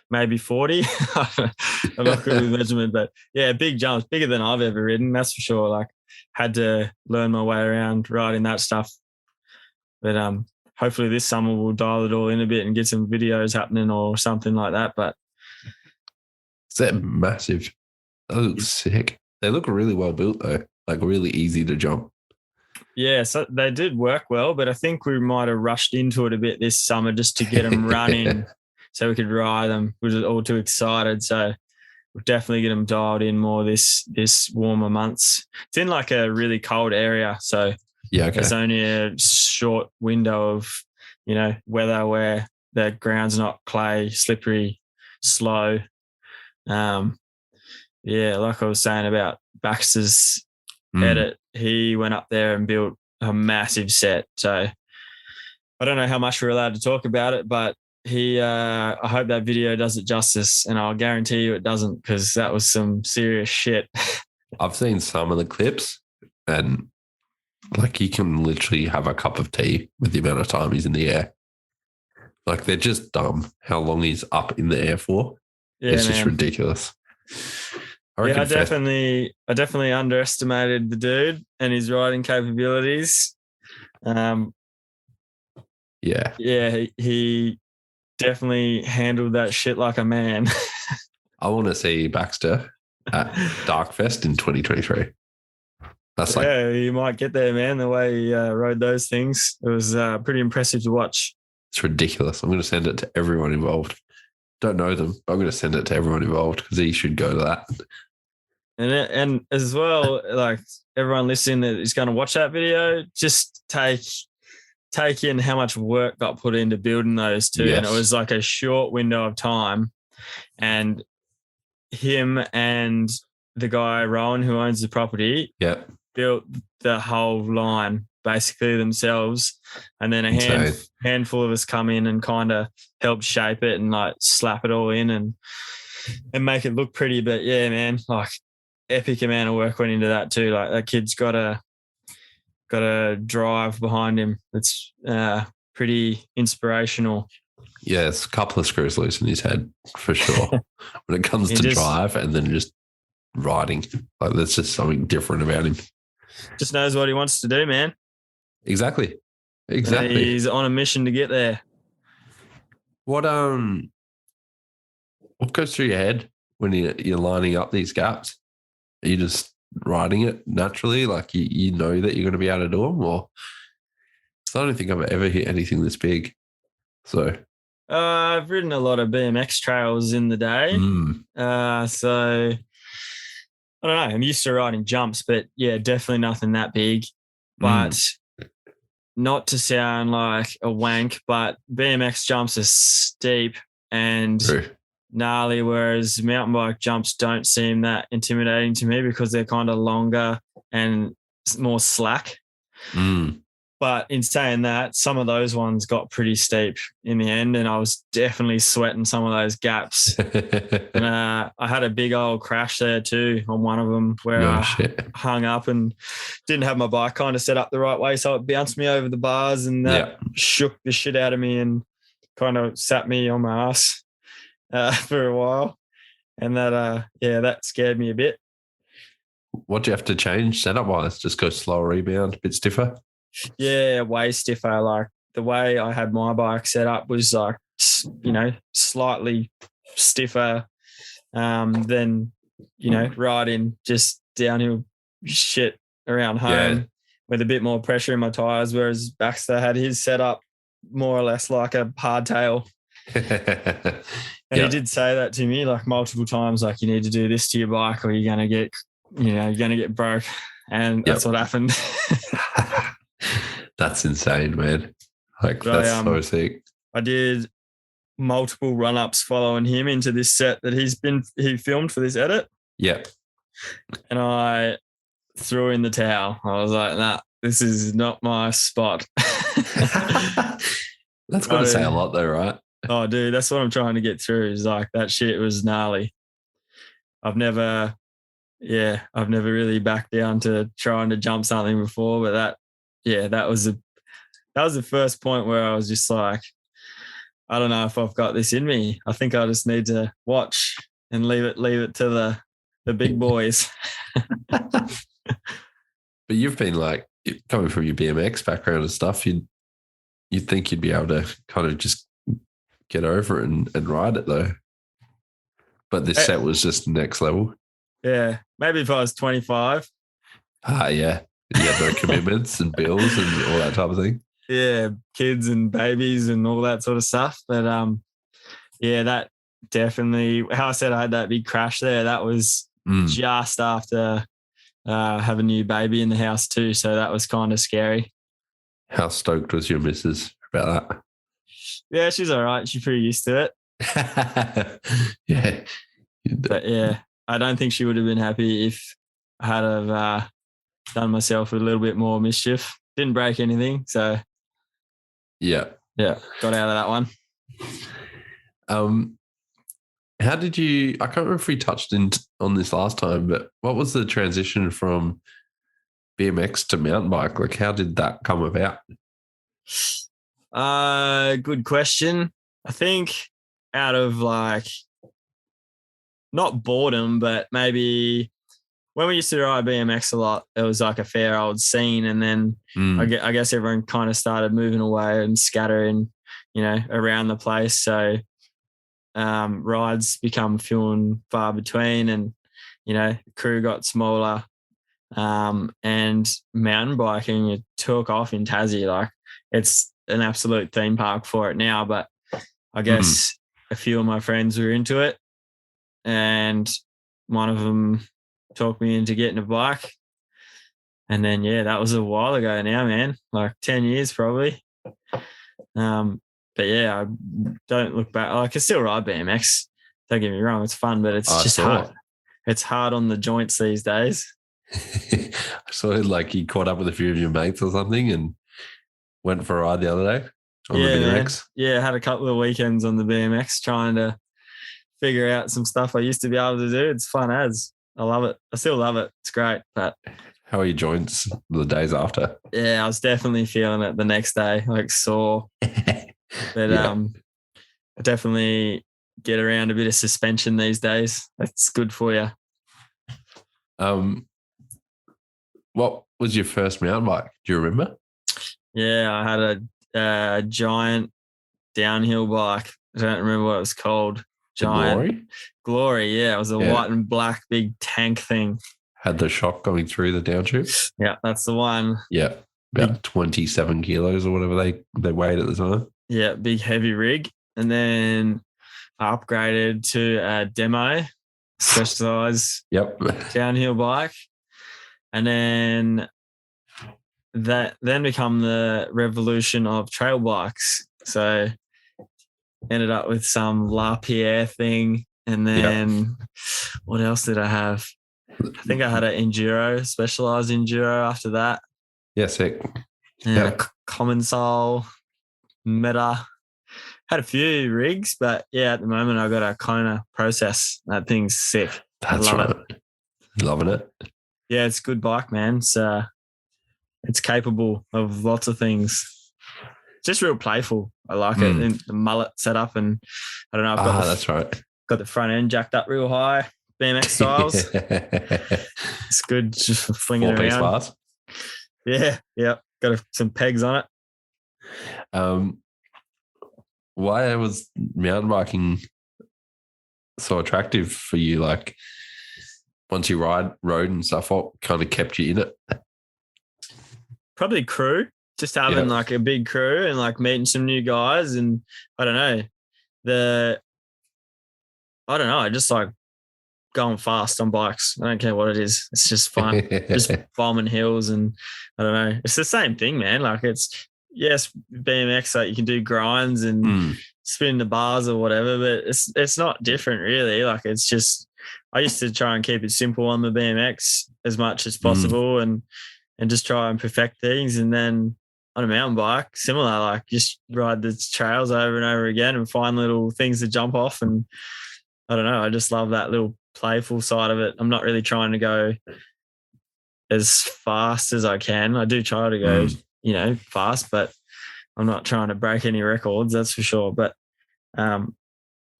Speaker 2: Maybe 40. I'm not good with measurement, but yeah, big jumps, bigger than I've ever ridden, that's for sure. Like, had to learn my way around riding that stuff. But hopefully this summer we'll dial it all in a bit and get some videos happening or something like that. But
Speaker 1: they're massive. That looks sick. They look really well built though, like really easy to jump.
Speaker 2: Yeah, so they did work well, but I think we might have rushed into it a bit this summer just to get them running so we could ride them. We were all too excited. So we'll definitely get them dialed in more this warmer months. It's in like a really cold area. So there's only a short window of, weather where the ground's not clay, slippery, slow. Like I was saying about Baxter's edit, he went up there and built a massive set. So I don't know how much we're allowed to talk about it, but I hope that video does it justice, and I'll guarantee you it doesn't, because that was some serious shit.
Speaker 1: I've seen some of the clips, and like you can literally have a cup of tea with the amount of time he's in the air. Like they're just dumb how long he's up in the air for. Yeah, it's just ridiculous.
Speaker 2: I definitely underestimated the dude and his riding capabilities. He definitely handled that shit like a man.
Speaker 1: I want to see Baxter at Darkfest in 2023.
Speaker 2: You might get there, man. The way he rode those things, it was pretty impressive to watch.
Speaker 1: It's ridiculous. I'm going to send it to everyone involved. Don't know them, but I'm going to send it to everyone involved because he should go to that.
Speaker 2: And as well, like everyone listening that is going to watch that video, just take in how much work got put into building those two.
Speaker 1: Yes.
Speaker 2: And it was like a short window of time. And him and the guy, Rowan, who owns the property, built the whole line basically themselves. And then a handful of us come in and kind of helped shape it and like slap it all in and make it look pretty. But yeah, man, like epic amount of work went into that too. Like that kid's got a drive behind him that's pretty inspirational.
Speaker 1: Yes, a couple of screws loose in his head for sure. When it comes to drive and then just riding, like there's just something different about him.
Speaker 2: Just knows what he wants to do, man.
Speaker 1: Exactly.
Speaker 2: He's on a mission to get there.
Speaker 1: What goes through your head when you're lining up these gaps? Are you just riding it naturally, like you know that you're going to be able to do them, or? I don't think I've ever hit anything this big. So
Speaker 2: I've ridden a lot of BMX trails in the day. So I don't know. I'm used to riding jumps, but yeah, definitely nothing that big. But not to sound like a wank, but BMX jumps are steep and gnarly, whereas mountain bike jumps don't seem that intimidating to me because they're kind of longer and more slack. But in saying that, some of those ones got pretty steep in the end, and I was definitely sweating some of those gaps. And I had a big old crash there too on one of them where I hung up and didn't have my bike kind of set up the right way, so it bounced me over the bars and that shook the shit out of me and kind of sat me on my ass for a while. And that scared me a bit.
Speaker 1: What do you have to change setup-wise? Just go slower rebound, a bit stiffer?
Speaker 2: Yeah, way stiffer. Like the way I had my bike set up was like, slightly stiffer than, riding just downhill shit around home with a bit more pressure in my tyres, whereas Baxter had his set up more or less like a hardtail. And he did say that to me like multiple times, like you need to do this to your bike or you're going to get broke. And that's what happened.
Speaker 1: That's insane, man. Like that's so sick.
Speaker 2: I did multiple run-ups following him into this set that he filmed for this edit.
Speaker 1: Yeah.
Speaker 2: And I threw in the towel. I was like, nah, this is not my spot.
Speaker 1: That's got to say a lot though, right?
Speaker 2: Oh, dude, that's what I'm trying to get through is like that shit was gnarly. I've never really backed down to trying to jump something before, but that was the first point where I was just like, I don't know if I've got this in me. I think I just need to watch and leave it to the big boys.
Speaker 1: But you've been like coming from your BMX background and stuff, you'd think you'd be able to kind of just get over it and ride it though. But this set was just next level.
Speaker 2: Yeah. Maybe if I was 25.
Speaker 1: Yeah. You got no commitments and bills and all that type of thing.
Speaker 2: Yeah. Kids and babies and all that sort of stuff. But that definitely, how I said I had that big crash there, that was just after having a new baby in the house too. So that was kind of scary.
Speaker 1: How stoked was your missus about that?
Speaker 2: Yeah, she's all right. She's pretty used to it.
Speaker 1: Yeah.
Speaker 2: But yeah, I don't think she would have been happy if I had have done myself a little bit more mischief. Didn't break anything, so yeah, got out of that one.
Speaker 1: How did you? I can't remember if we touched on this last time, but what was the transition from BMX to mountain bike? Like, how did that come about?
Speaker 2: Good question. I think out of like not boredom, but maybe when we used to ride BMX a lot, it was like a fair old scene. And then I guess everyone kind of started moving away and scattering, around the place. So rides become few and far between and, crew got smaller. And mountain biking, it took off in Tassie. Like it's an absolute theme park for it now, but I guess a few of my friends were into it and one of them talked me into getting a bike. And then, yeah, that was a while ago now, man, like 10 years probably. But yeah, I don't look back. I can still ride BMX. Don't get me wrong, it's fun, but it's just hard. It's hard on the joints these days.
Speaker 1: I saw like you caught up with a few of your mates or something and went for a ride the other day on the BMX.
Speaker 2: Man. Yeah, had a couple of weekends on the BMX trying to figure out some stuff I used to be able to do. It's fun as. I love it. I still love it. It's great. But
Speaker 1: how are your joints the days after?
Speaker 2: Yeah, I was definitely feeling it the next day, like sore. But I definitely get around a bit of suspension these days. That's good for you.
Speaker 1: What was your first mountain bike? Do you remember?
Speaker 2: Yeah, I had a giant downhill bike. I don't remember what it was called. Giant Glory. Yeah, it was a white and black big tank thing.
Speaker 1: Had the shock going through the down tube.
Speaker 2: Yeah, that's the one.
Speaker 1: Yeah, about 27 kilos or whatever they weighed at the time.
Speaker 2: Yeah, big heavy rig. And then I upgraded to a demo, specialized downhill bike. And then that become the revolution of trail bikes. So ended up with some La Pierre thing. And then what else did I have? I think I had an enduro, specialized enduro after that.
Speaker 1: Yeah, sick.
Speaker 2: Yeah, Common Soul, Meta. Had a few rigs, but yeah, at the moment I got a Kona Process. That thing's sick.
Speaker 1: That's right. Loving it.
Speaker 2: Yeah, it's a good bike, man. It's capable of lots of things. Just real playful. I like it. And the mullet setup, and I don't know. I've got
Speaker 1: that's right.
Speaker 2: Got the front end jacked up real high, BMX styles. It's good just for flinging it around.
Speaker 1: Bars.
Speaker 2: Yeah. Got some pegs on it.
Speaker 1: Why was mountain biking so attractive for you? Like, once you rode and stuff, what kind of kept you in it?
Speaker 2: Probably crew. Just having like a big crew and like meeting some new guys, and I don't know. I just like going fast on bikes. I don't care what it is. It's just fun. Just bombing hills, and I don't know. It's the same thing, man. Like it's BMX, like you can do grinds and spin the bars or whatever, but it's not different really. Like it's just I used to try and keep it simple on the BMX as much as possible and just try and perfect things, and then on a mountain bike, similar, like just ride the trails over and over again and find little things to jump off. And I don't know, I just love that little playful side of it. I'm not really trying to go as fast as I can. I do try to go, fast, but I'm not trying to break any records, that's for sure. But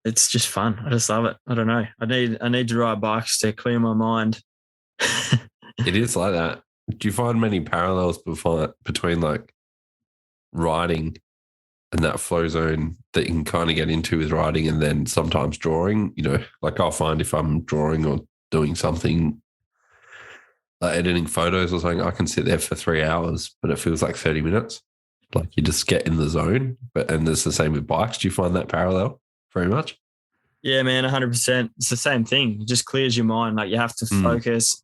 Speaker 2: it's just fun. I just love it. I don't know. I need to ride bikes to clear my mind.
Speaker 1: It is like that. Do you find many parallels between like riding and that flow zone that you can kind of get into with riding, and then sometimes drawing? Like I'll find if I'm drawing or doing something like editing photos or something, I can sit there for 3 hours, but it feels like 30 minutes. Like you just get in the zone. And it's the same with bikes. Do you find that parallel very much?
Speaker 2: Yeah, man, 100%. It's the same thing. It just clears your mind. Like you have to focus,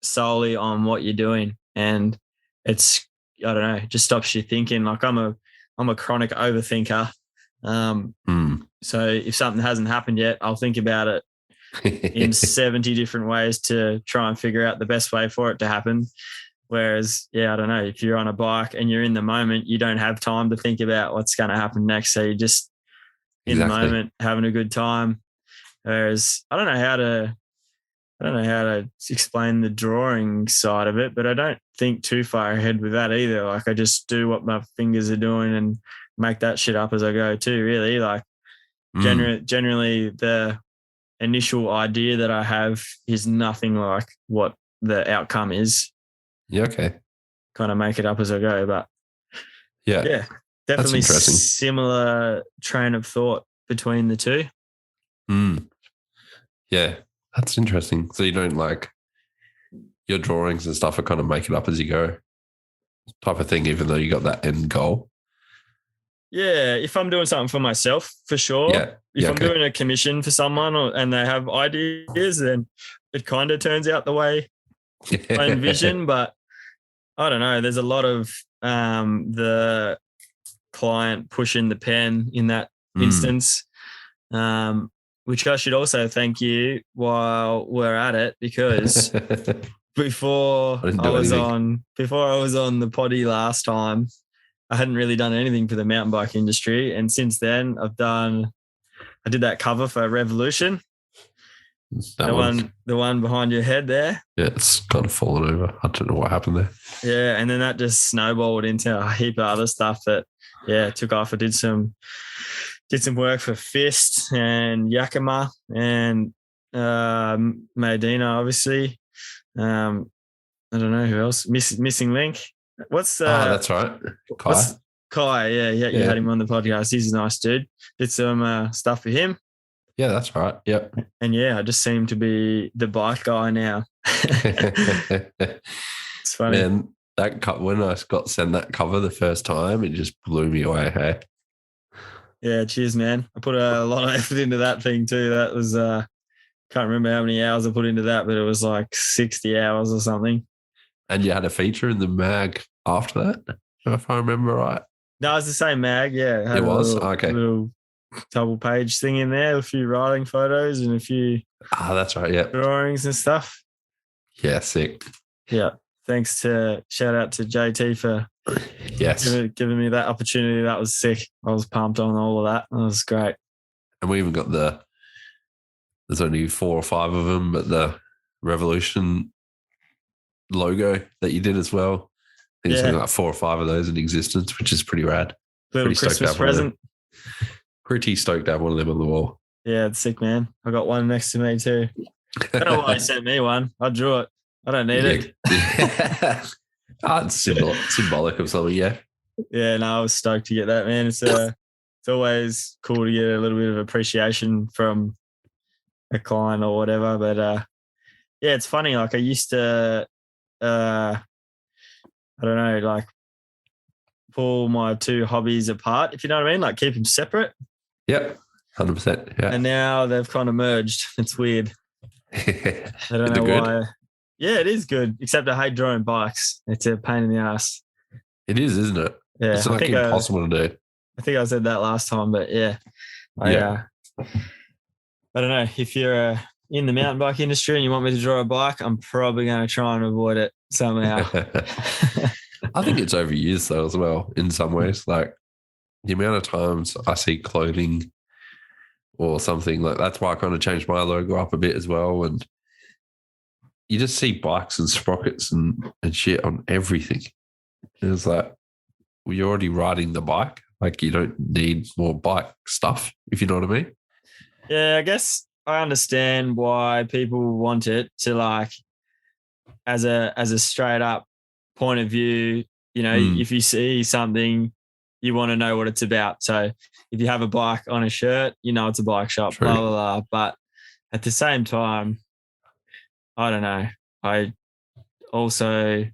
Speaker 2: solely on what you're doing, and it's I don't know, it just stops you thinking. Like I'm a chronic overthinker. So if something hasn't happened yet, I'll think about it in 70 different ways to try and figure out the best way for it to happen. Whereas, I don't know, if you're on a bike and you're in the moment, you don't have time to think about what's going to happen next. So you're just in the moment having a good time. Whereas I don't know how to explain the drawing side of it, but I don't think too far ahead with that either. Like I just do what my fingers are doing and make that shit up as I go too, really. Like generally the initial idea that I have is nothing like what the outcome is.
Speaker 1: Yeah, okay.
Speaker 2: Kind of make it up as I go, but yeah, definitely similar train of thought between the two.
Speaker 1: Yeah. That's interesting. So you don't like your drawings and stuff are kind of make it up as you go type of thing, even though you got that end goal.
Speaker 2: Yeah, if I'm doing something for myself, for sure.
Speaker 1: Yeah.
Speaker 2: If
Speaker 1: Yeah.
Speaker 2: I'm doing a commission for someone and they have ideas, then it kind of turns out the way I envision. But I don't know. There's a lot of the client pushing the pen in that instance, which I should also thank you while we're at it, because before I was on the potty last time, I hadn't really done anything for the mountain bike industry, and since then I did that cover for Revolution. The one behind your head there.
Speaker 1: Yeah, it's kind of fallen over. I don't know what happened there.
Speaker 2: Yeah, and then that just snowballed into a heap of other stuff that, took off. I did some work for Fist and Yakima and Maydena, obviously. I don't know who else. Missing Link.
Speaker 1: That's right.
Speaker 2: Kai, you had him on the podcast. He's a nice dude. Did some stuff for him.
Speaker 1: Yeah, that's right. Yep.
Speaker 2: And I just seem to be the bike guy now. It's funny.
Speaker 1: Man, when I got sent that cover the first time, it just blew me away. Hey.
Speaker 2: Yeah, cheers, man. I put a lot of effort into that thing too. That was can't remember how many hours I put into that, but it was like 60 hours or something.
Speaker 1: And you had a feature in the mag after that, if I remember right.
Speaker 2: No, it was the same mag. Yeah,
Speaker 1: it was
Speaker 2: okay. Little double page thing in there, a few riding photos and a few.
Speaker 1: That's right. Yeah,
Speaker 2: drawings and stuff.
Speaker 1: Yeah, sick.
Speaker 2: Yeah, shout out to JT for giving me that opportunity. That was sick. I was pumped on all of that. That was great.
Speaker 1: And we even got there's only 4 or 5 of them, but the Revolution logo that you did as well. I think there's only like 4 or 5 of those in existence, which is pretty rad.
Speaker 2: Little Christmas present.
Speaker 1: Pretty stoked to have one of them on the wall.
Speaker 2: Yeah, it's sick, man. I got one next to me too. I don't know why he sent me one. I drew it. I don't need it.
Speaker 1: It's symbolic of something, yeah.
Speaker 2: Yeah, no, I was stoked to get that, man. It's always cool to get a little bit of appreciation from a client or whatever. But it's funny. Like I used to, I don't know, like pull my 2 hobbies apart, if you know what I mean, like keep them separate.
Speaker 1: Yep, 100%. Yeah.
Speaker 2: And now they've kind of merged. It's weird. I don't know why. Yeah, it is good, except I hate drawing bikes. It's a pain in the ass.
Speaker 1: It is, isn't it?
Speaker 2: Yeah,
Speaker 1: it's like impossible to do.
Speaker 2: I think I said that last time, but I don't know. If you're in the mountain bike industry and you want me to draw a bike, I'm probably going to try and avoid it somehow.
Speaker 1: I think it's overused though as well in some ways. Like the amount of times I see clothing or something like that's why I kind of changed my logo up a bit as well. And you just see bikes and sprockets and shit on everything. And it's like, well, you're already riding the bike. Like you don't need more bike stuff, if you know what I mean.
Speaker 2: Yeah, I guess I understand why people want it to like as a straight up point of view. You know, if you see something, you want to know what it's about. So if you have a bike on a shirt, you know it's a bike shop, blah, blah, blah. But at the same time, I don't know. I also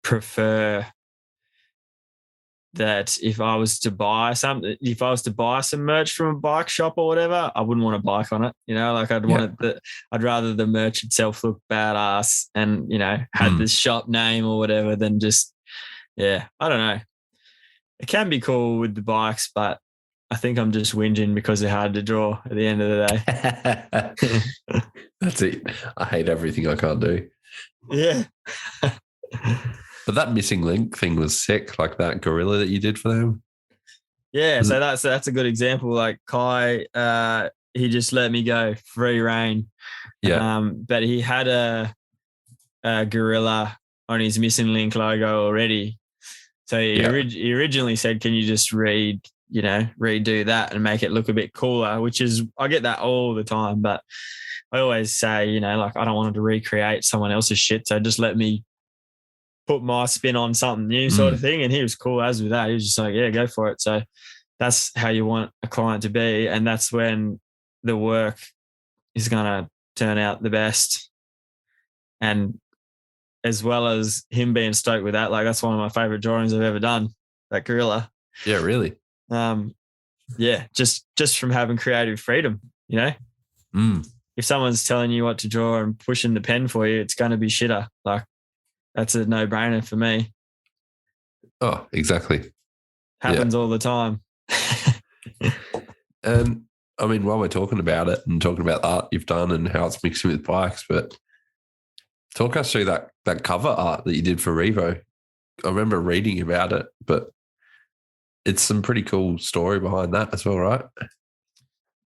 Speaker 2: prefer that if I was to buy some merch from a bike shop or whatever, I wouldn't want a bike on it. You know, like I'd rather the merch itself look badass and, you know, had this shop name or whatever than just, I don't know. It can be cool with the bikes, but I think I'm just whinging because they're hard to draw at the end of the
Speaker 1: day. That's it. I hate everything I can't do.
Speaker 2: Yeah.
Speaker 1: But that missing link thing was sick, like that gorilla that you did for them.
Speaker 2: Yeah, so that's a good example. Like Kai, he just let me go free reign.
Speaker 1: Yeah.
Speaker 2: But he had a gorilla on his missing link logo already. So he originally said, "Can you just redo that and make it look a bit cooler?" Which is, I get that all the time, but I always say, you know, like I don't want to recreate someone else's shit, so just let me put my spin on something new, sort of thing. And he was cool as with that. He was just like, "Yeah, go for it." So that's how you want a client to be, and that's when the work is gonna turn out the best. And as well as him being stoked with that, like that's one of my favorite drawings I've ever done. That gorilla.
Speaker 1: Yeah, really.
Speaker 2: Just from having creative freedom, If someone's telling you what to draw and pushing the pen for you, it's going to be shitter. Like, that's a no-brainer for me.
Speaker 1: Oh, exactly.
Speaker 2: Happens all the time.
Speaker 1: And I mean, while we're talking about it and talking about the art you've done and how it's mixing with bikes, but talk us through that cover art that you did for Revo. I remember reading about it, but it's some pretty cool story behind that as well, right?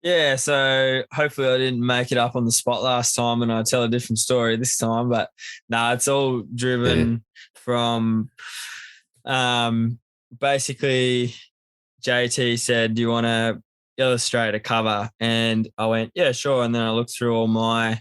Speaker 2: Yeah, so hopefully I didn't make it up on the spot last time and I tell a different story this time. But it's all driven from basically JT said, do you want to illustrate a cover? And I went, yeah, sure. And then I looked through all my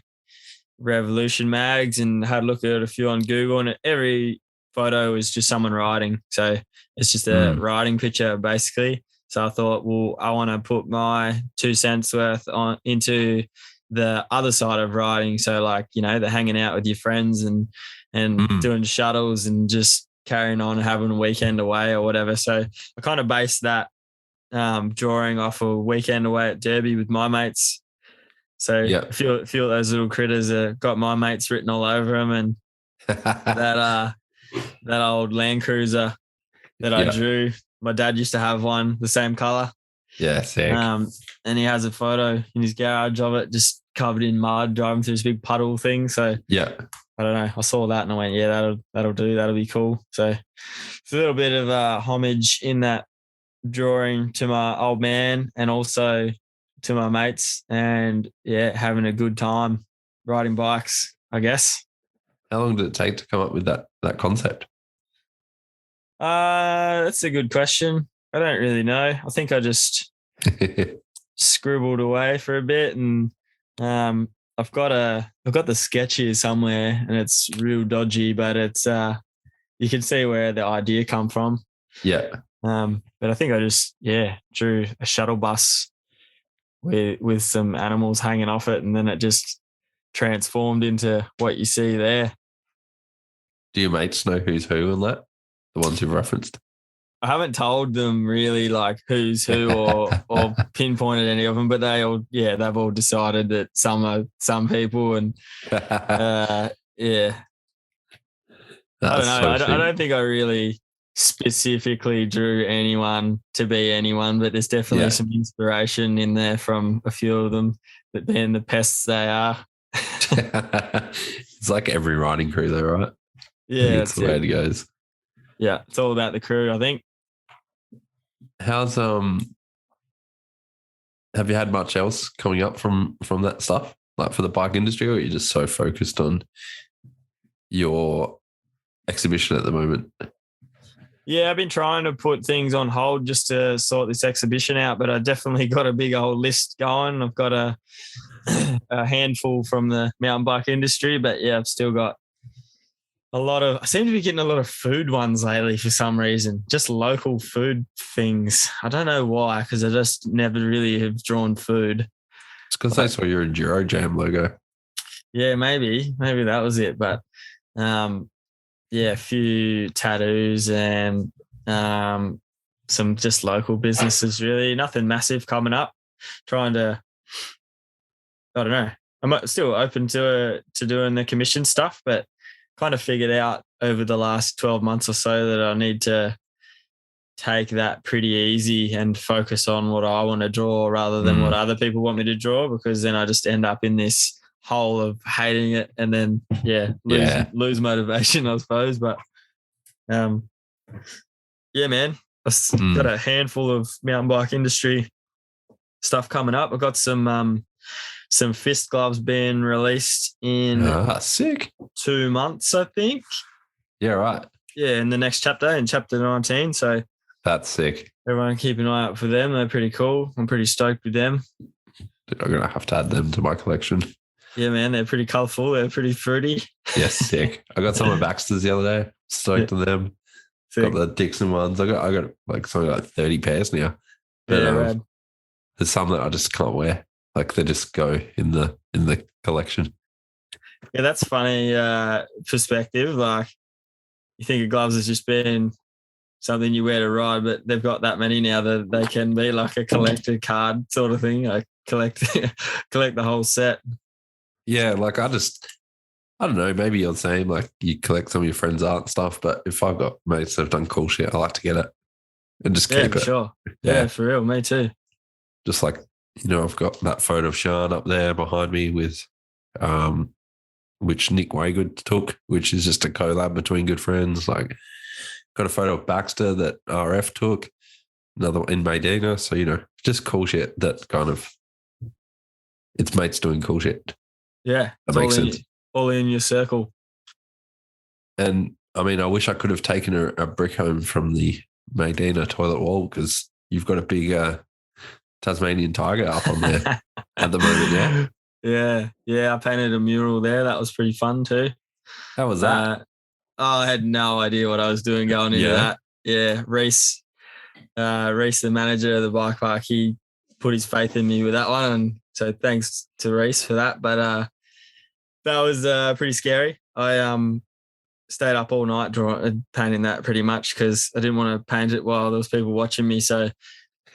Speaker 2: Revolution mags and had a look at a few on Google, and every photo was just someone riding. So it's just a riding picture basically. So I thought, well, I want to put my 2 cents worth into the other side of riding. So like, the hanging out with your friends and doing shuttles and just carrying on, having a weekend away or whatever. So I kind of based that drawing off a weekend away at Derby with my mates. So I feel those little critters got my mates written all over them, and that old Land Cruiser that I drew. My dad used to have one, the same color.
Speaker 1: Yeah, sick.
Speaker 2: And he has a photo in his garage of it, just covered in mud, driving through this big puddle thing. So I don't know. I saw that and I went, yeah, that'll do. That'll be cool. So it's a little bit of homage in that drawing to my old man and also to my mates, and having a good time riding bikes, I guess.
Speaker 1: How long did it take to come up with that concept?
Speaker 2: That's a good question. I don't really know. I think I just scribbled away for a bit, and I've got the sketch here somewhere, and it's real dodgy, but it's you can see where the idea come from.
Speaker 1: Yeah.
Speaker 2: But I think I just drew a shuttle bus with some animals hanging off it, and then it just transformed into what you see there.
Speaker 1: Do your mates know who's who in that? The ones you've referenced?
Speaker 2: I haven't told them really like who's who or pinpointed any of them, but they've all decided that some are some people, and I don't know. I don't think I really specifically drew anyone to be anyone, but there's definitely some inspiration in there from a few of them that being the pests they are.
Speaker 1: It's like every riding crew though, right?
Speaker 2: Yeah,
Speaker 1: that's the way it goes.
Speaker 2: Yeah, it's all about the crew, I think.
Speaker 1: How's have you had much else coming up from that stuff, like for the bike industry, or are you just so focused on your exhibition at the moment?
Speaker 2: Yeah, I've been trying to put things on hold just to sort this exhibition out, but I definitely got a big old list going. I've got a handful from the mountain bike industry, but I've still got I seem to be getting a lot of food ones lately for some reason, just local food things. I don't know why, because I just never really have drawn food.
Speaker 1: It's because I saw your Enduro Jam logo.
Speaker 2: Yeah, maybe that was it. But a few tattoos and some just local businesses, really. Nothing massive coming up. Trying to, I don't know. I'm still open to doing the commission stuff, but kind of figured out over the last 12 months or so that I need to take that pretty easy and focus on what I want to draw rather than what other people want me to draw, because then I just end up in this hole of hating it and then lose motivation, I suppose. But man, I've got a handful of mountain bike industry stuff coming up. I've got some fist gloves being released in
Speaker 1: sick
Speaker 2: 2 months, I think.
Speaker 1: Yeah, right.
Speaker 2: Yeah, in the next chapter, in chapter 19. So
Speaker 1: that's sick.
Speaker 2: Everyone keep an eye out for them. They're pretty cool. I'm pretty stoked with them.
Speaker 1: I'm going to have to add them to my collection.
Speaker 2: Yeah, man, they're pretty colourful. They're pretty fruity.
Speaker 1: Yes, sick. I got some of Baxter's the other day. Stoked on them. Sick. Got the Dixon ones. I got like something like 30 pairs now. But there's some that I just can't wear. Like they just go in the collection.
Speaker 2: Yeah, that's funny perspective. Like you think of gloves as just being something you wear to ride, but they've got that many now that they can be like a collector card sort of thing. Like collect the whole set.
Speaker 1: Yeah, like I don't know, maybe you're the same, like you collect some of your friends' art and stuff, but if I've got mates that have done cool shit, I like to get it and just keep
Speaker 2: for
Speaker 1: it.
Speaker 2: Sure. Yeah, for real. Me too.
Speaker 1: Just like, I've got that photo of Sean up there behind me with which Nick Waygood took, which is just a collab between good friends. Like, got a photo of Baxter that RF took, another one in Maydena. So, just cool shit that kind of, it's mates doing cool shit.
Speaker 2: Yeah.
Speaker 1: That makes sense.
Speaker 2: All in your circle.
Speaker 1: And I mean, I wish I could have taken a brick home from the Maydena toilet wall because you've got a big Tasmanian tiger up on there at the moment, yeah?
Speaker 2: Yeah. I painted a mural there. That was pretty fun too.
Speaker 1: How was that?
Speaker 2: I had no idea what I was doing going into that. Yeah, Reece, the manager of the bike park, he put his faith in me with that one, and so thanks to Reece for that. But that was pretty scary. I stayed up all night painting that pretty much because I didn't want to paint it while there was people watching me. So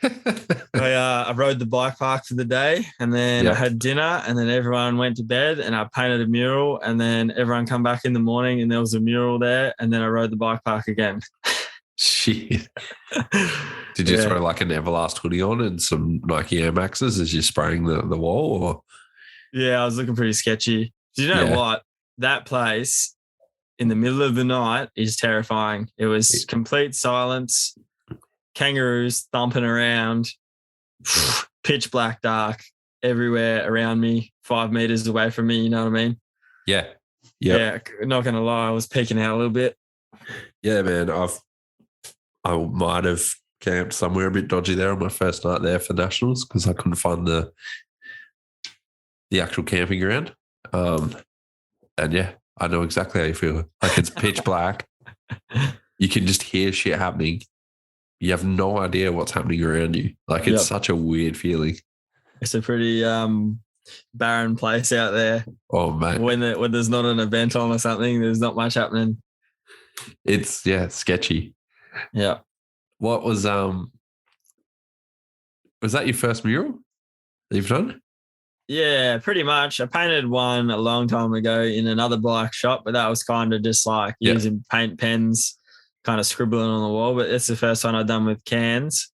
Speaker 2: I rode the bike park for the day, and then I had dinner, and then everyone went to bed, and I painted a mural, and then everyone come back in the morning, and there was a mural there, and then I rode the bike park again.
Speaker 1: Shit. Did you throw like an Everlast hoodie on and some Nike Air Maxes as you're spraying the wall? Or?
Speaker 2: Yeah, I was looking pretty sketchy. Do you know what? That place in the middle of the night is terrifying. It was complete silence, kangaroos thumping around, pitch black dark everywhere around me, 5 meters away from me. You know what I mean?
Speaker 1: Yeah.
Speaker 2: Yeah. Not going to lie, I was peeking out a little bit.
Speaker 1: Yeah, man. I might have camped somewhere a bit dodgy there on my first night there for Nationals because I couldn't find the actual camping ground. And yeah, I know exactly how you feel. Like it's pitch black. You can just hear shit happening. You have no idea what's happening around you. Like it's such a weird feeling. It's
Speaker 2: a pretty barren place out there.
Speaker 1: Oh, mate.
Speaker 2: When there's not an event on or something, there's not much happening.
Speaker 1: It's, sketchy.
Speaker 2: Yeah.
Speaker 1: What was that your first mural that you've done?
Speaker 2: Yeah, pretty much. I painted one a long time ago in another bike shop, but that was kind of just like using paint pens, kind of scribbling on the wall. But it's the first one I've done with cans.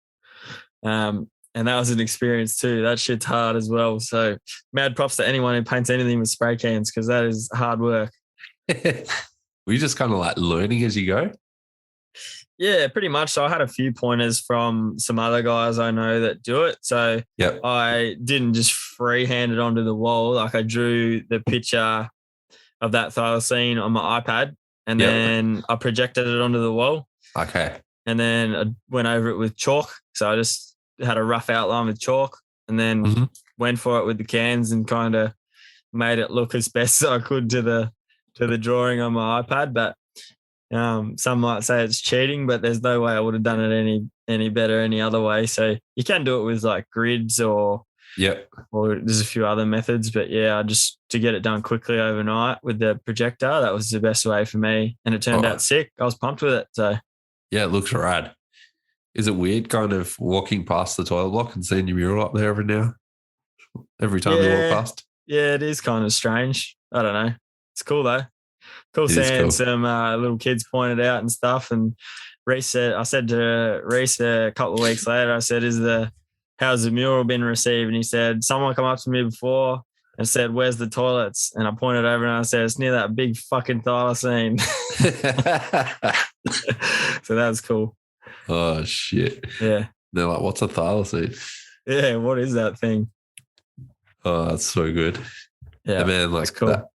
Speaker 2: And that was an experience too. That shit's hard as well. So mad props to anyone who paints anything with spray cans because that is hard work.
Speaker 1: Were you just kind of like learning as you go?
Speaker 2: Yeah, pretty much. So I had a few pointers from some other guys I know that do it. So I didn't just freehand it onto the wall. Like I drew the picture of that thylacine on my iPad and then I projected it onto the wall.
Speaker 1: Okay.
Speaker 2: And then I went over it with chalk. So I just had a rough outline with chalk and then went for it with the cans and kind of made it look as best as I could to the drawing on my iPad. But some might say it's cheating, but there's no way I would have done it any better any other way. So you can do it with like grids or there's a few other methods. But just to get it done quickly overnight with the projector, that was the best way for me. And it turned out sick. I was pumped with it. So
Speaker 1: yeah, it looks rad. Is it weird kind of walking past the toilet block and seeing your mural up there every time you walk past? Yeah,
Speaker 2: it is kind of strange. I don't know. It's cool though. Cool seeing some little kids pointed out and stuff. And I said to Reece a couple of weeks later, I said, how's the mural been received? And he said, someone come up to me before and said, where's the toilets? And I pointed over and I said, it's near that big fucking thylacine. So that was cool.
Speaker 1: Oh, shit.
Speaker 2: Yeah.
Speaker 1: They're like, what's a thylacine?
Speaker 2: Yeah, what is that thing?
Speaker 1: Oh, that's so good.
Speaker 2: Yeah,
Speaker 1: and man, like
Speaker 2: cool.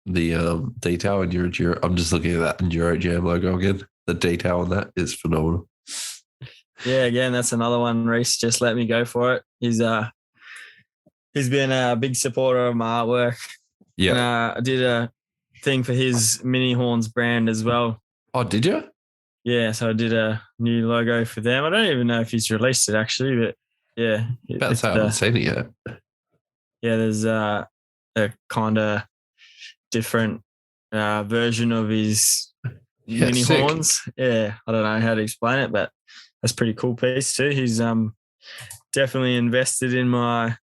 Speaker 1: The detail in your Enduro, I'm just looking at that Enduro Jam logo again. The detail on that is phenomenal.
Speaker 2: Yeah, again, that's another one. Reece just let me go for it. He's been a big supporter of my artwork.
Speaker 1: Yeah.
Speaker 2: And I did a thing for his Mini Horns brand as well.
Speaker 1: Oh, did you?
Speaker 2: Yeah, so I did a new logo for them. I don't even know if he's released it actually, but yeah.
Speaker 1: I haven't seen it yet.
Speaker 2: Yeah, there's a kind of different version of his
Speaker 1: Yeah,
Speaker 2: mini
Speaker 1: sick.
Speaker 2: horns. Yeah, I don't know how to explain it, but that's a pretty cool piece too. He's definitely invested in my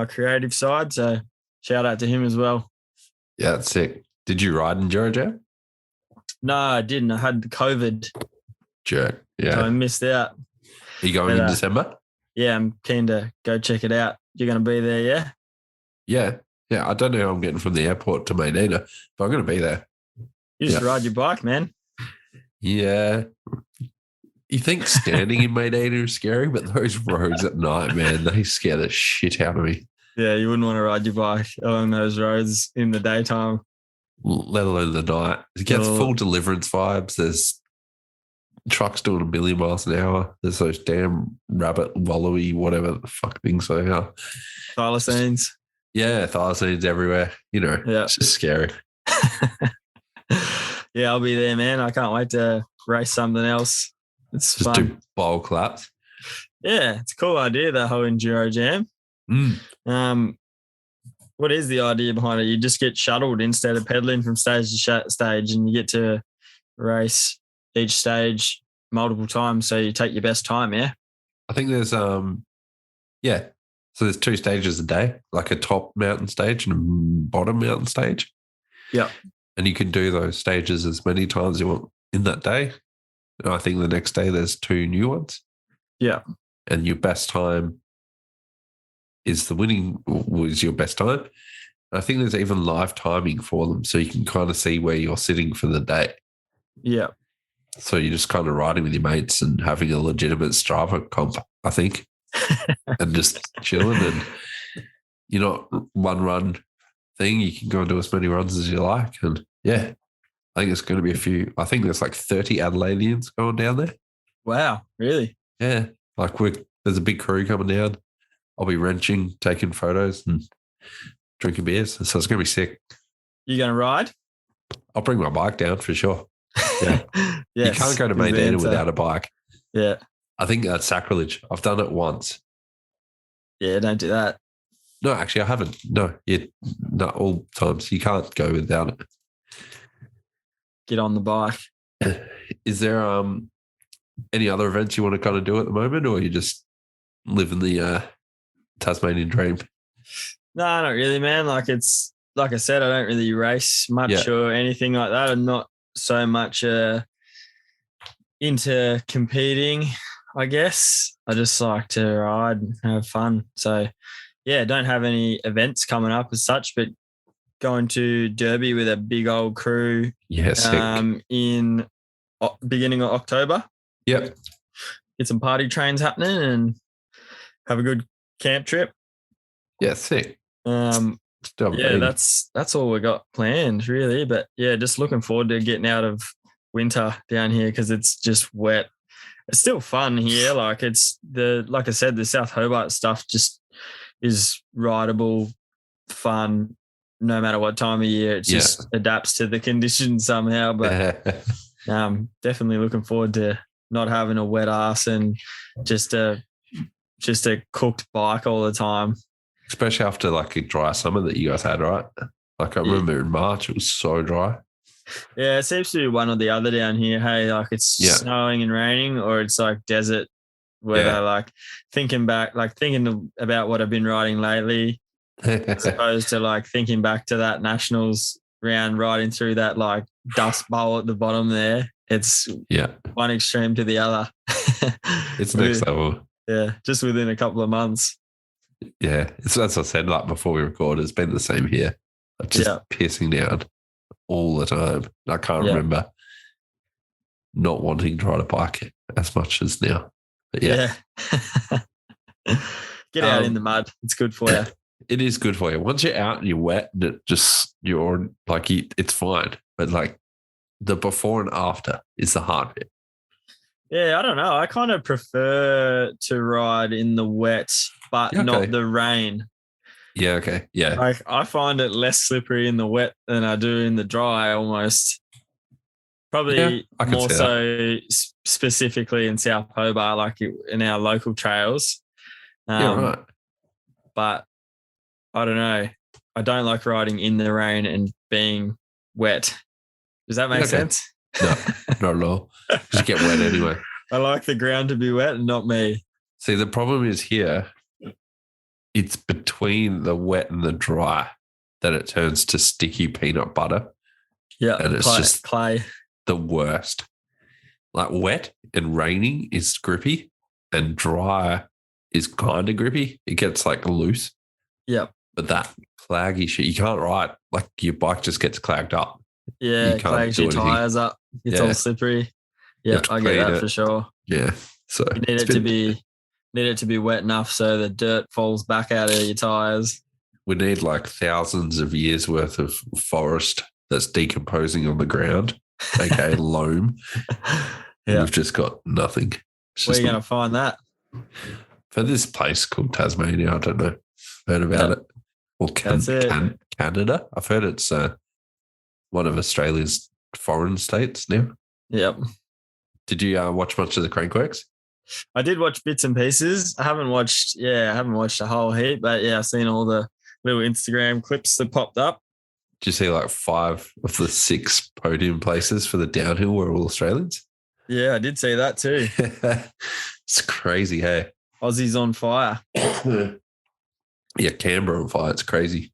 Speaker 2: creative side, so shout out to him as well.
Speaker 1: Yeah, that's sick. Did you ride in Georgia?
Speaker 2: No, I didn't. I had COVID,
Speaker 1: Jerk. Yeah.
Speaker 2: so I missed out.
Speaker 1: Are you going
Speaker 2: But,
Speaker 1: in December?
Speaker 2: Yeah, I'm keen to go check it out. You're going to be there, yeah?
Speaker 1: Yeah. Yeah. I don't know how I'm getting from the airport to Maydena, but I'm going to be there.
Speaker 2: You just ride your bike, man.
Speaker 1: Yeah. You think standing in Maydena is scary, but those roads at night, man, they scare the shit out of me.
Speaker 2: Yeah, you wouldn't want to ride your bike along those roads in the daytime.
Speaker 1: Let alone the night. It gets full Deliverance vibes. There's trucks doing 1 million miles an hour. There's those damn rabbit wallowy, whatever the fuck things they are.
Speaker 2: Thylacines.
Speaker 1: Yeah, thylacines everywhere. It's just scary.
Speaker 2: Yeah, I'll be there, man. I can't wait to race something else. It's
Speaker 1: just
Speaker 2: fun.
Speaker 1: Do bowl claps.
Speaker 2: Yeah, it's a cool idea, that whole enduro jam. What is the idea behind it? You just get shuttled instead of pedaling from stage to stage, and you get to race each stage multiple times, so you take your best time, yeah?
Speaker 1: I think there's so there's 2 stages a day, like a top mountain stage and a bottom mountain stage.
Speaker 2: Yeah.
Speaker 1: And you can do those stages as many times as you want in that day. And I think the next day there's 2 new ones.
Speaker 2: Yeah.
Speaker 1: And your best time is your best time. And I think there's even live timing for them, so you can kind of see where you're sitting for the day.
Speaker 2: Yeah.
Speaker 1: So you're just kind of riding with your mates and having a legitimate Strava comp, I think, and just chilling. And you're not one run thing. You can go and do as many runs as you like. And yeah, I think it's going to be a few. I think there's like 30 Adelaideans going down there.
Speaker 2: Wow, really?
Speaker 1: Yeah. Like there's a big crew coming down. I'll be wrenching, taking photos and drinking beers. So it's going to be sick.
Speaker 2: You going to ride?
Speaker 1: I'll bring my bike down for sure. Yeah.
Speaker 2: Yes,
Speaker 1: you can't go to Maydena without a bike.
Speaker 2: Yeah.
Speaker 1: I think that's sacrilege. I've done it once.
Speaker 2: Yeah, don't do that.
Speaker 1: No, actually, I haven't. No, not all times. You can't go without it.
Speaker 2: Get on the bike.
Speaker 1: Is there any other events you want to kind of do at the moment, or you just living the Tasmanian dream?
Speaker 2: No, not really, man. Like I said, I don't really race much or anything like that. I'm not so much into competing, I guess. I just like to ride and have fun. So, yeah, don't have any events coming up as such, but going to Derby with a big old crew in beginning of October.
Speaker 1: Yep.
Speaker 2: Get some party trains happening and have a good camp trip.
Speaker 1: Yeah, sick.
Speaker 2: That's all we got planned, really. But yeah, just looking forward to getting out of winter down here because it's just wet. It's still fun here. Like like I said, the South Hobart stuff just is rideable, fun, no matter what time of year. It just adapts to the conditions somehow. But definitely looking forward to not having a wet ass and just a cooked bike all the time.
Speaker 1: Especially after like a dry summer that you guys had, right? Like I remember in March, it was so dry.
Speaker 2: Yeah, it seems to be one or the other down here. Hey, like it's snowing and raining, or it's like desert weather. Like thinking about what I've been riding lately, as opposed to like thinking back to that Nationals round, riding through that like dust bowl at the bottom there. It's one extreme to the other.
Speaker 1: It's next level.
Speaker 2: Yeah, just within a couple of months.
Speaker 1: Yeah, it's as I said, like before we recorded, it's been the same here. Just pissing down all the time. I can't remember not wanting to ride a bike as much as now. But
Speaker 2: get out in the mud. It's good for you.
Speaker 1: It is good for you. Once you're out and you're wet, and you're like, it's fine. But like the before and after is the hard bit.
Speaker 2: Yeah, I don't know. I kind of prefer to ride in the wet, but not the rain.
Speaker 1: Yeah, okay. Yeah.
Speaker 2: Like I find it less slippery in the wet than I do in the dry almost. Probably more so specifically in South Hobart, like in our local trails.
Speaker 1: Right.
Speaker 2: But I don't know. I don't like riding in the rain and being wet. Does that make sense?
Speaker 1: No, not at all. Just get wet anyway.
Speaker 2: I like the ground to be wet and not me.
Speaker 1: See, the problem is here, it's between the wet and the dry that it turns to sticky peanut butter.
Speaker 2: Yeah.
Speaker 1: And it's just
Speaker 2: clay.
Speaker 1: the worst. Like wet and raining is grippy and dry is kind of grippy. It gets like loose.
Speaker 2: Yep.
Speaker 1: But that claggy shit, you can't ride. Like your bike just gets clagged up.
Speaker 2: Yeah, it clags your tyres up. It's all slippery. Yeah, I get that for sure.
Speaker 1: Yeah. So
Speaker 2: you need it to be wet enough so the dirt falls back out of your tyres.
Speaker 1: We need like thousands of years worth of forest that's decomposing on the ground, aka loam. Yeah. We've just got nothing.
Speaker 2: Where are you going to find that?
Speaker 1: For this place called Tasmania, I don't know. Heard about it. Or Canada. I've heard it's one of Australia's foreign states now.
Speaker 2: Yep.
Speaker 1: Did you watch much of the Crankworks?
Speaker 2: I did watch bits and pieces. I haven't watched a whole heap, but yeah, I've seen all the little Instagram clips that popped up.
Speaker 1: Did you see like 5 of the 6 podium places for the downhill were all Australians?
Speaker 2: Yeah, I did see that too.
Speaker 1: It's crazy, hey?
Speaker 2: Aussies on fire.
Speaker 1: Yeah, Canberra on fire. It's crazy.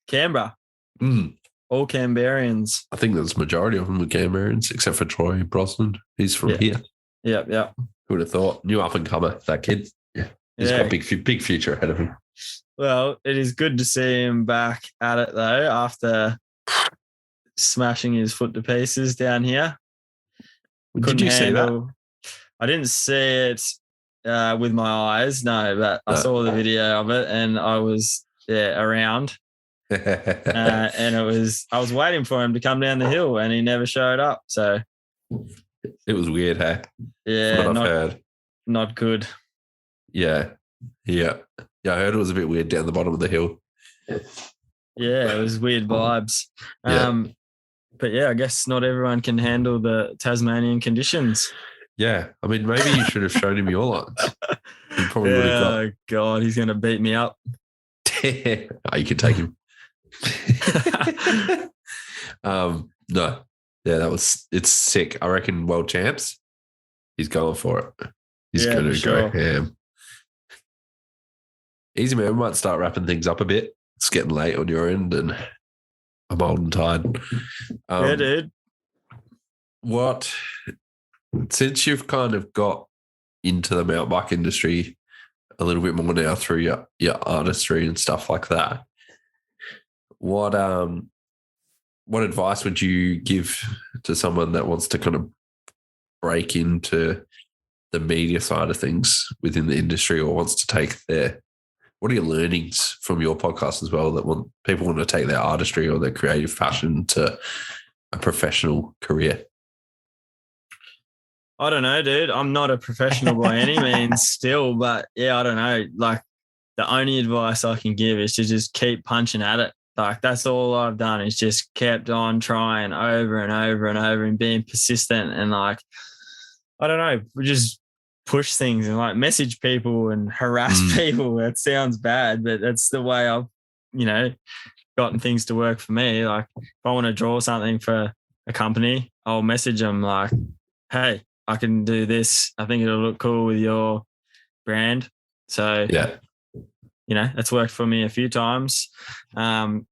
Speaker 2: Canberra?
Speaker 1: Mm.
Speaker 2: All Canberrians.
Speaker 1: I think there's a majority of them are Canberrians, except for Troy Brosnan. He's from here.
Speaker 2: Yep. Who
Speaker 1: would have thought? New up-and-comer, that kid. Yeah. He's got a big future ahead of him.
Speaker 2: Well, it is good to see him back at it, though, after smashing his foot to pieces down here.
Speaker 1: Did you see that?
Speaker 2: I didn't see it with my eyes, no, but I saw the video of it and I was around. And I was waiting for him to come down the hill and he never showed up. So
Speaker 1: it was weird, hey?
Speaker 2: Yeah,
Speaker 1: From what I've heard.
Speaker 2: Not good.
Speaker 1: Yeah. I heard it was a bit weird down the bottom of the hill.
Speaker 2: Yeah, it was weird vibes. But yeah, I guess not everyone can handle the Tasmanian conditions.
Speaker 1: Yeah, I mean, maybe you should have shown him your lines. He probably would have got.
Speaker 2: Oh God, he's going to beat me up.
Speaker 1: You can take him. No, yeah, it's sick. I reckon world champs. He's going for it. He's going to go ham. Easy, man. We might start wrapping things up a bit. It's getting late on your end, and I'm old and tired.
Speaker 2: Yeah, dude.
Speaker 1: Since you've kind of got into the mountain bike industry a little bit more now through your artistry and stuff like that, what advice would you give to someone that wants to kind of break into the media side of things within the industry, or wants to take what are your learnings from your podcast as well that people want to take their artistry or their creative passion to a professional career?
Speaker 2: I don't know, dude. I'm not a professional by any means still, but yeah, I don't know. Like the only advice I can give is to just keep punching at it. Like that's all I've done is just kept on trying over and over and over and being persistent and like, I don't know, we just push things and like message people and harass people. That sounds bad, but that's the way I've, gotten things to work for me. Like if I want to draw something for a company, I'll message them like, hey, I can do this. I think it'll look cool with your brand. So, that's worked for me a few times. You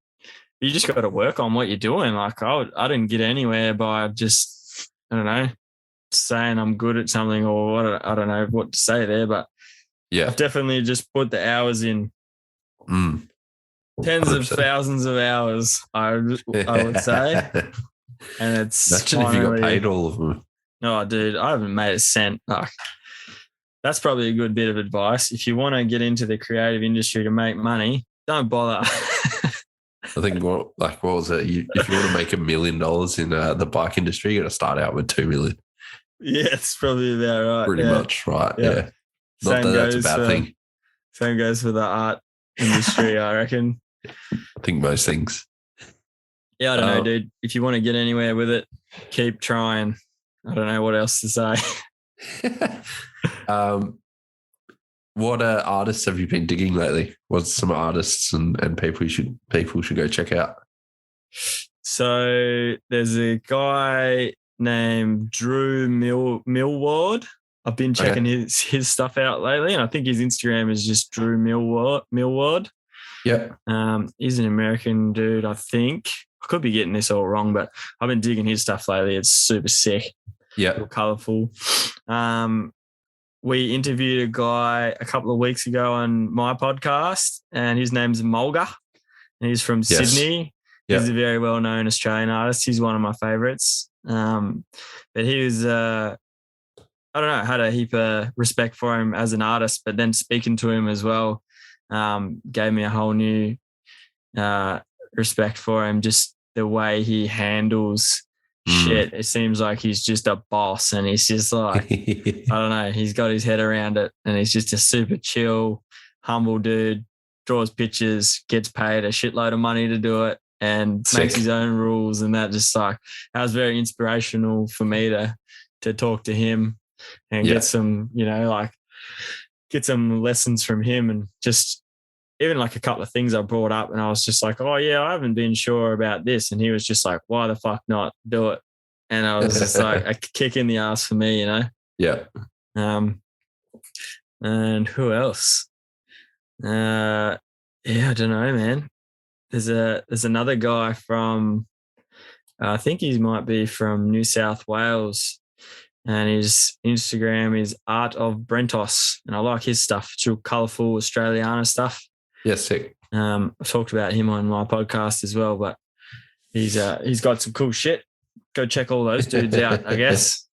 Speaker 2: just got to work on what you're doing. Like I didn't get anywhere by just, I don't know, saying I'm good at something or what. I don't know what to say there, but I've definitely just put the hours in. Tens 100%. Of thousands of hours, I would say. And it's
Speaker 1: imagine if you got paid all of them.
Speaker 2: No, dude, I haven't made a cent. Like, that's probably a good bit of advice. If you want to get into the creative industry to make money, don't bother.
Speaker 1: I think what was it? If you want to make $1 million in the bike industry, you got to start out with $2 million.
Speaker 2: Yeah, it's probably about right.
Speaker 1: Pretty much, right? Yeah. Not that that's a bad thing.
Speaker 2: Same goes for the art industry, I reckon.
Speaker 1: I think most things.
Speaker 2: Yeah, I don't know, dude. If you want to get anywhere with it, keep trying. I don't know what else to say.
Speaker 1: What artists have you been digging lately? What's some artists and people should go check out?
Speaker 2: So there's a guy named Drew Millward. I've been checking his stuff out lately, and I think his Instagram is just Drew Millward.
Speaker 1: Yep.
Speaker 2: He's an American dude, I think. I could be getting this all wrong, but I've been digging his stuff lately. It's super sick.
Speaker 1: Yeah.
Speaker 2: Colourful. We interviewed a guy a couple of weeks ago on my podcast, and his name's Mulga, and he's from Sydney. He's a very well-known Australian artist. He's one of my favourites. But he was, I don't know, had a heap of respect for him as an artist, but then speaking to him as well gave me a whole new respect for him, just the way he handles shit. It seems like he's just a boss, and he's just like, I don't know, he's got his head around it, and he's just a super chill, humble dude, draws pictures, gets paid a shitload of money to do it, and makes his own rules. And that just like, that was very inspirational for me to talk to him and get some, get some lessons from him, and just even like a couple of things I brought up, and I was just like, oh yeah, I haven't been sure about this. And he was just like, why the fuck not do it? And I was just like, a kick in the ass for me,
Speaker 1: Yeah.
Speaker 2: And who else? I don't know, man. There's another guy from, I think he might be from New South Wales, and his Instagram is Art of Brentos, and I like his stuff. It's real colourful Australiana stuff.
Speaker 1: Yeah, sick.
Speaker 2: I've talked about him on my podcast as well, but he's got some cool shit. Go check all those dudes out, I guess.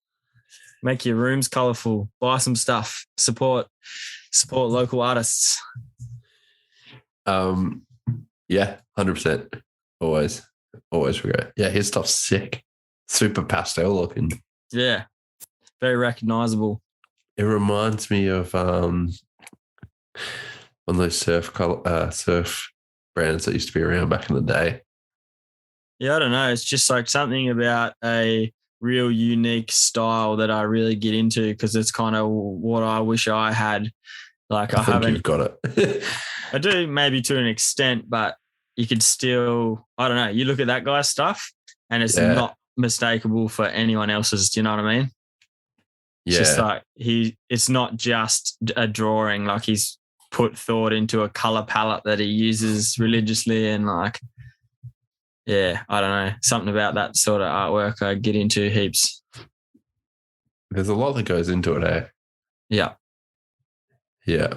Speaker 2: Make your rooms colourful. Buy some stuff. Support local artists.
Speaker 1: Yeah, 100%. Always regret. Yeah, his stuff's sick. Super pastel looking.
Speaker 2: Yeah, very recognisable.
Speaker 1: It reminds me of one of those surf brands that used to be around back in the day.
Speaker 2: Yeah, I don't know. It's just like something about a real unique style that I really get into, because it's kind of what I wish I had. Like I haven't.
Speaker 1: You've got it.
Speaker 2: I do, maybe to an extent, but you could still, I don't know, you look at that guy's stuff and it's not mistakable for anyone else's. Do you know what I mean? It's just like it's not just a drawing. Like he's put thought into a color palette that he uses religiously, and like, I don't know, something about that sort of artwork I get into heaps.
Speaker 1: There's a lot that goes into it, eh?
Speaker 2: Yeah.
Speaker 1: Yeah.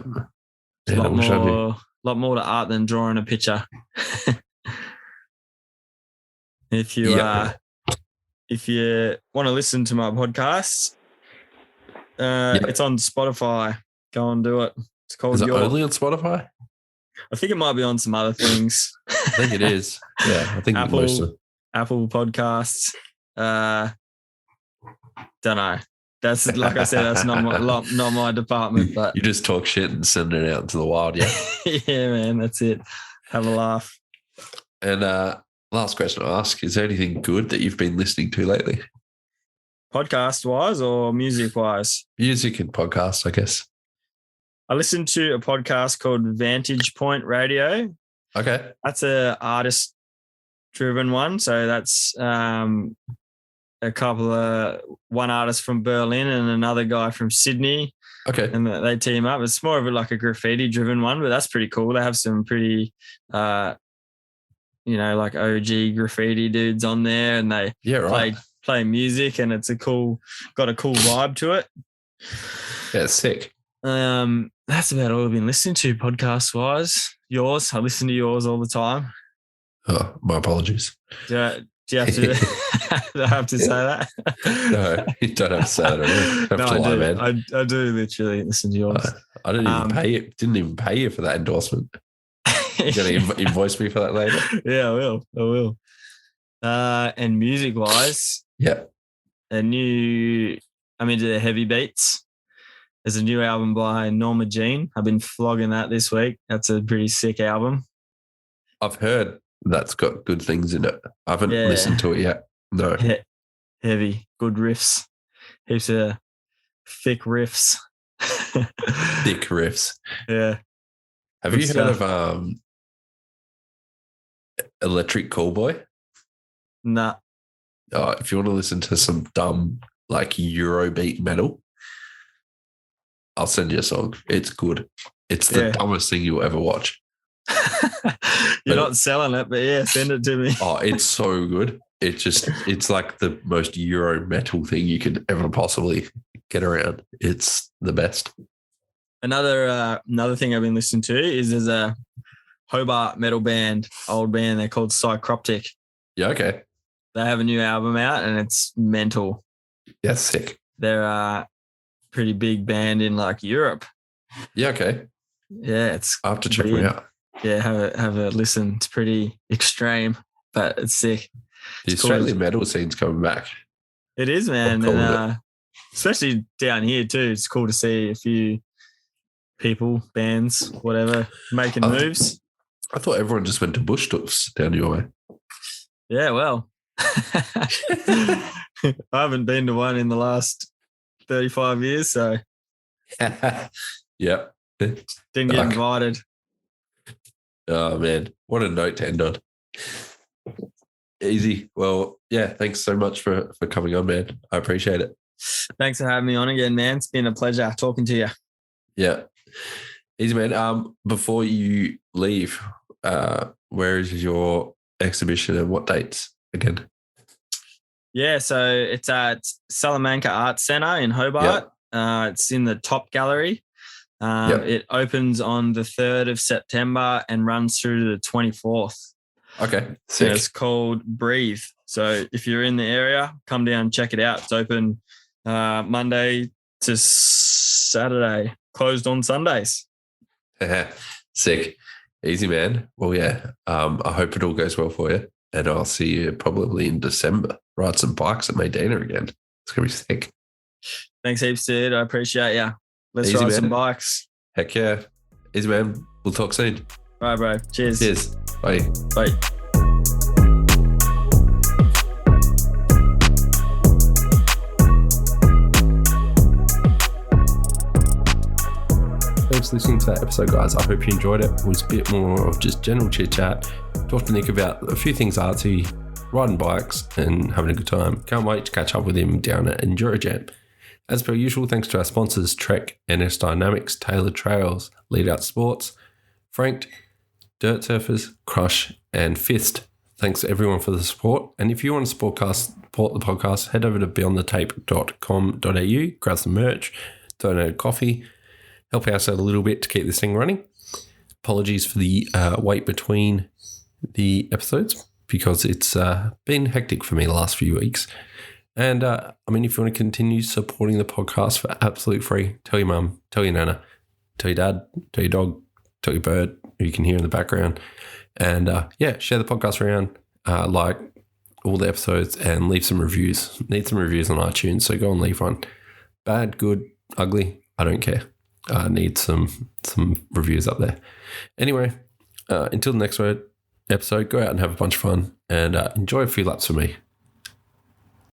Speaker 2: A lot more to art than drawing a picture. If you want to listen to my podcast, it's on Spotify. Go and do it. It's called.
Speaker 1: Is it only on Spotify?
Speaker 2: I think it might be on some other things.
Speaker 1: I think it is. Yeah, I think
Speaker 2: Apple Podcasts. Don't know. That's, like I said, that's not my department. But
Speaker 1: you just talk shit and send it out into the wild, yeah?
Speaker 2: Yeah, man, that's it. Have a laugh.
Speaker 1: And last question I'll ask, is there anything good that you've been listening to lately?
Speaker 2: Podcast-wise or music-wise?
Speaker 1: Music and podcast, I guess.
Speaker 2: I listened to a podcast called Vantage Point Radio.
Speaker 1: Okay.
Speaker 2: That's a artist-driven one. So that's one artist from Berlin and another guy from Sydney.
Speaker 1: Okay.
Speaker 2: And they team up. It's more of like a graffiti-driven one, but that's pretty cool. They have some pretty, like OG graffiti dudes on there, and they play music, and it's got a cool vibe to it.
Speaker 1: Yeah, it's sick.
Speaker 2: That's about all I've been listening to podcast-wise. Yours? I listen to yours all the time.
Speaker 1: Oh, my apologies.
Speaker 2: Do you have to? Do I have to say that?
Speaker 1: No, you don't have to say that.
Speaker 2: I do literally listen to yours.
Speaker 1: I didn't even pay you. Didn't even pay you for that endorsement. You're going to invoice me for that later?
Speaker 2: Yeah, I will. And music-wise, I'm into the heavy beats. There's a new album by Norma Jean. I've been flogging that this week. That's a pretty sick album.
Speaker 1: I've heard that's got good things in it. I haven't listened to it yet. No.
Speaker 2: Heavy, good riffs. Heaps of thick riffs.
Speaker 1: Thick riffs.
Speaker 2: Yeah.
Speaker 1: Have you heard of Electric Callboy?
Speaker 2: Nah.
Speaker 1: If you want to listen to some dumb like Eurobeat metal, I'll send you a song. It's good. It's the dumbest thing you'll ever watch.
Speaker 2: You're not selling it, but yeah, send it to me.
Speaker 1: Oh, it's so good. It's like the most Euro metal thing you could ever possibly get around. It's the best.
Speaker 2: Another thing I've been listening to is there's a Hobart metal band, old band. They're called Psychroptic.
Speaker 1: Yeah, okay.
Speaker 2: They have a new album out and it's mental.
Speaker 1: Yeah, sick.
Speaker 2: They're a pretty big band in like Europe.
Speaker 1: Yeah, okay.
Speaker 2: Yeah, it's.
Speaker 1: I have to check them out.
Speaker 2: Yeah, have a listen. It's pretty extreme, but it's sick.
Speaker 1: The Australian metal scene's coming back.
Speaker 2: It is, man. And especially down here too. It's cool to see a few people, bands, whatever, making moves.
Speaker 1: I thought everyone just went to bush tuffs down your way.
Speaker 2: Yeah, well. I haven't been to one in the last 35 years, so.
Speaker 1: Yeah.
Speaker 2: Didn't get invited.
Speaker 1: Oh, man. What a note to end on. Easy. Well, yeah, thanks so much for coming on, man. I appreciate it.
Speaker 2: Thanks for having me on again, man. It's been a pleasure talking to you.
Speaker 1: Yeah. Easy, man. Before you leave, where is your exhibition and what dates again?
Speaker 2: Yeah, so it's at Salamanca Arts Centre in Hobart. Yep. It's in the top gallery. It opens on the 3rd of September and runs through to the 24th.
Speaker 1: Okay, sick.
Speaker 2: And it's called Breathe. So if you're in the area, come down and check it out. It's open Monday to Saturday, closed on Sundays.
Speaker 1: Sick. Easy, man. Well, yeah, I hope it all goes well for you. And I'll see you probably in December. Ride some bikes at Maydena again. It's going to be sick.
Speaker 2: Thanks heaps, dude. I appreciate you. Let's
Speaker 1: Easy,
Speaker 2: ride
Speaker 1: man.
Speaker 2: some bikes.
Speaker 1: Heck yeah. Easy, man. We'll talk soon.
Speaker 2: All right, bro. Cheers.
Speaker 1: Cheers. Bye.
Speaker 2: Bye.
Speaker 1: Thanks for listening to that episode, guys. I hope you enjoyed it. It was a bit more of just general chit chat. Talked to Nick about a few things artsy, riding bikes and having a good time. Can't wait to catch up with him down at EnduroJam. As per usual, thanks to our sponsors Trek, NS Dynamics, Tailored Trails, Lead Out Sports, Franked, Dirt Surfers, Crush, and Fist. Thanks to everyone for the support. And if you want to support the podcast, head over to beyondthetape.com.au, grab some merch, donate a coffee, help us out a little bit to keep this thing running. Apologies for the wait between the episodes because it's been hectic for me the last few weeks. And if you want to continue supporting the podcast for absolute free, tell your mum, tell your nana, tell your dad, tell your dog, tell your bird who you can hear in the background. And share the podcast around, like all the episodes and leave some reviews. Need some reviews on iTunes, so go and leave one. Bad, good, ugly, I don't care. Need some reviews up there. Anyway, until the next episode, go out and have a bunch of fun and enjoy a few laps for me.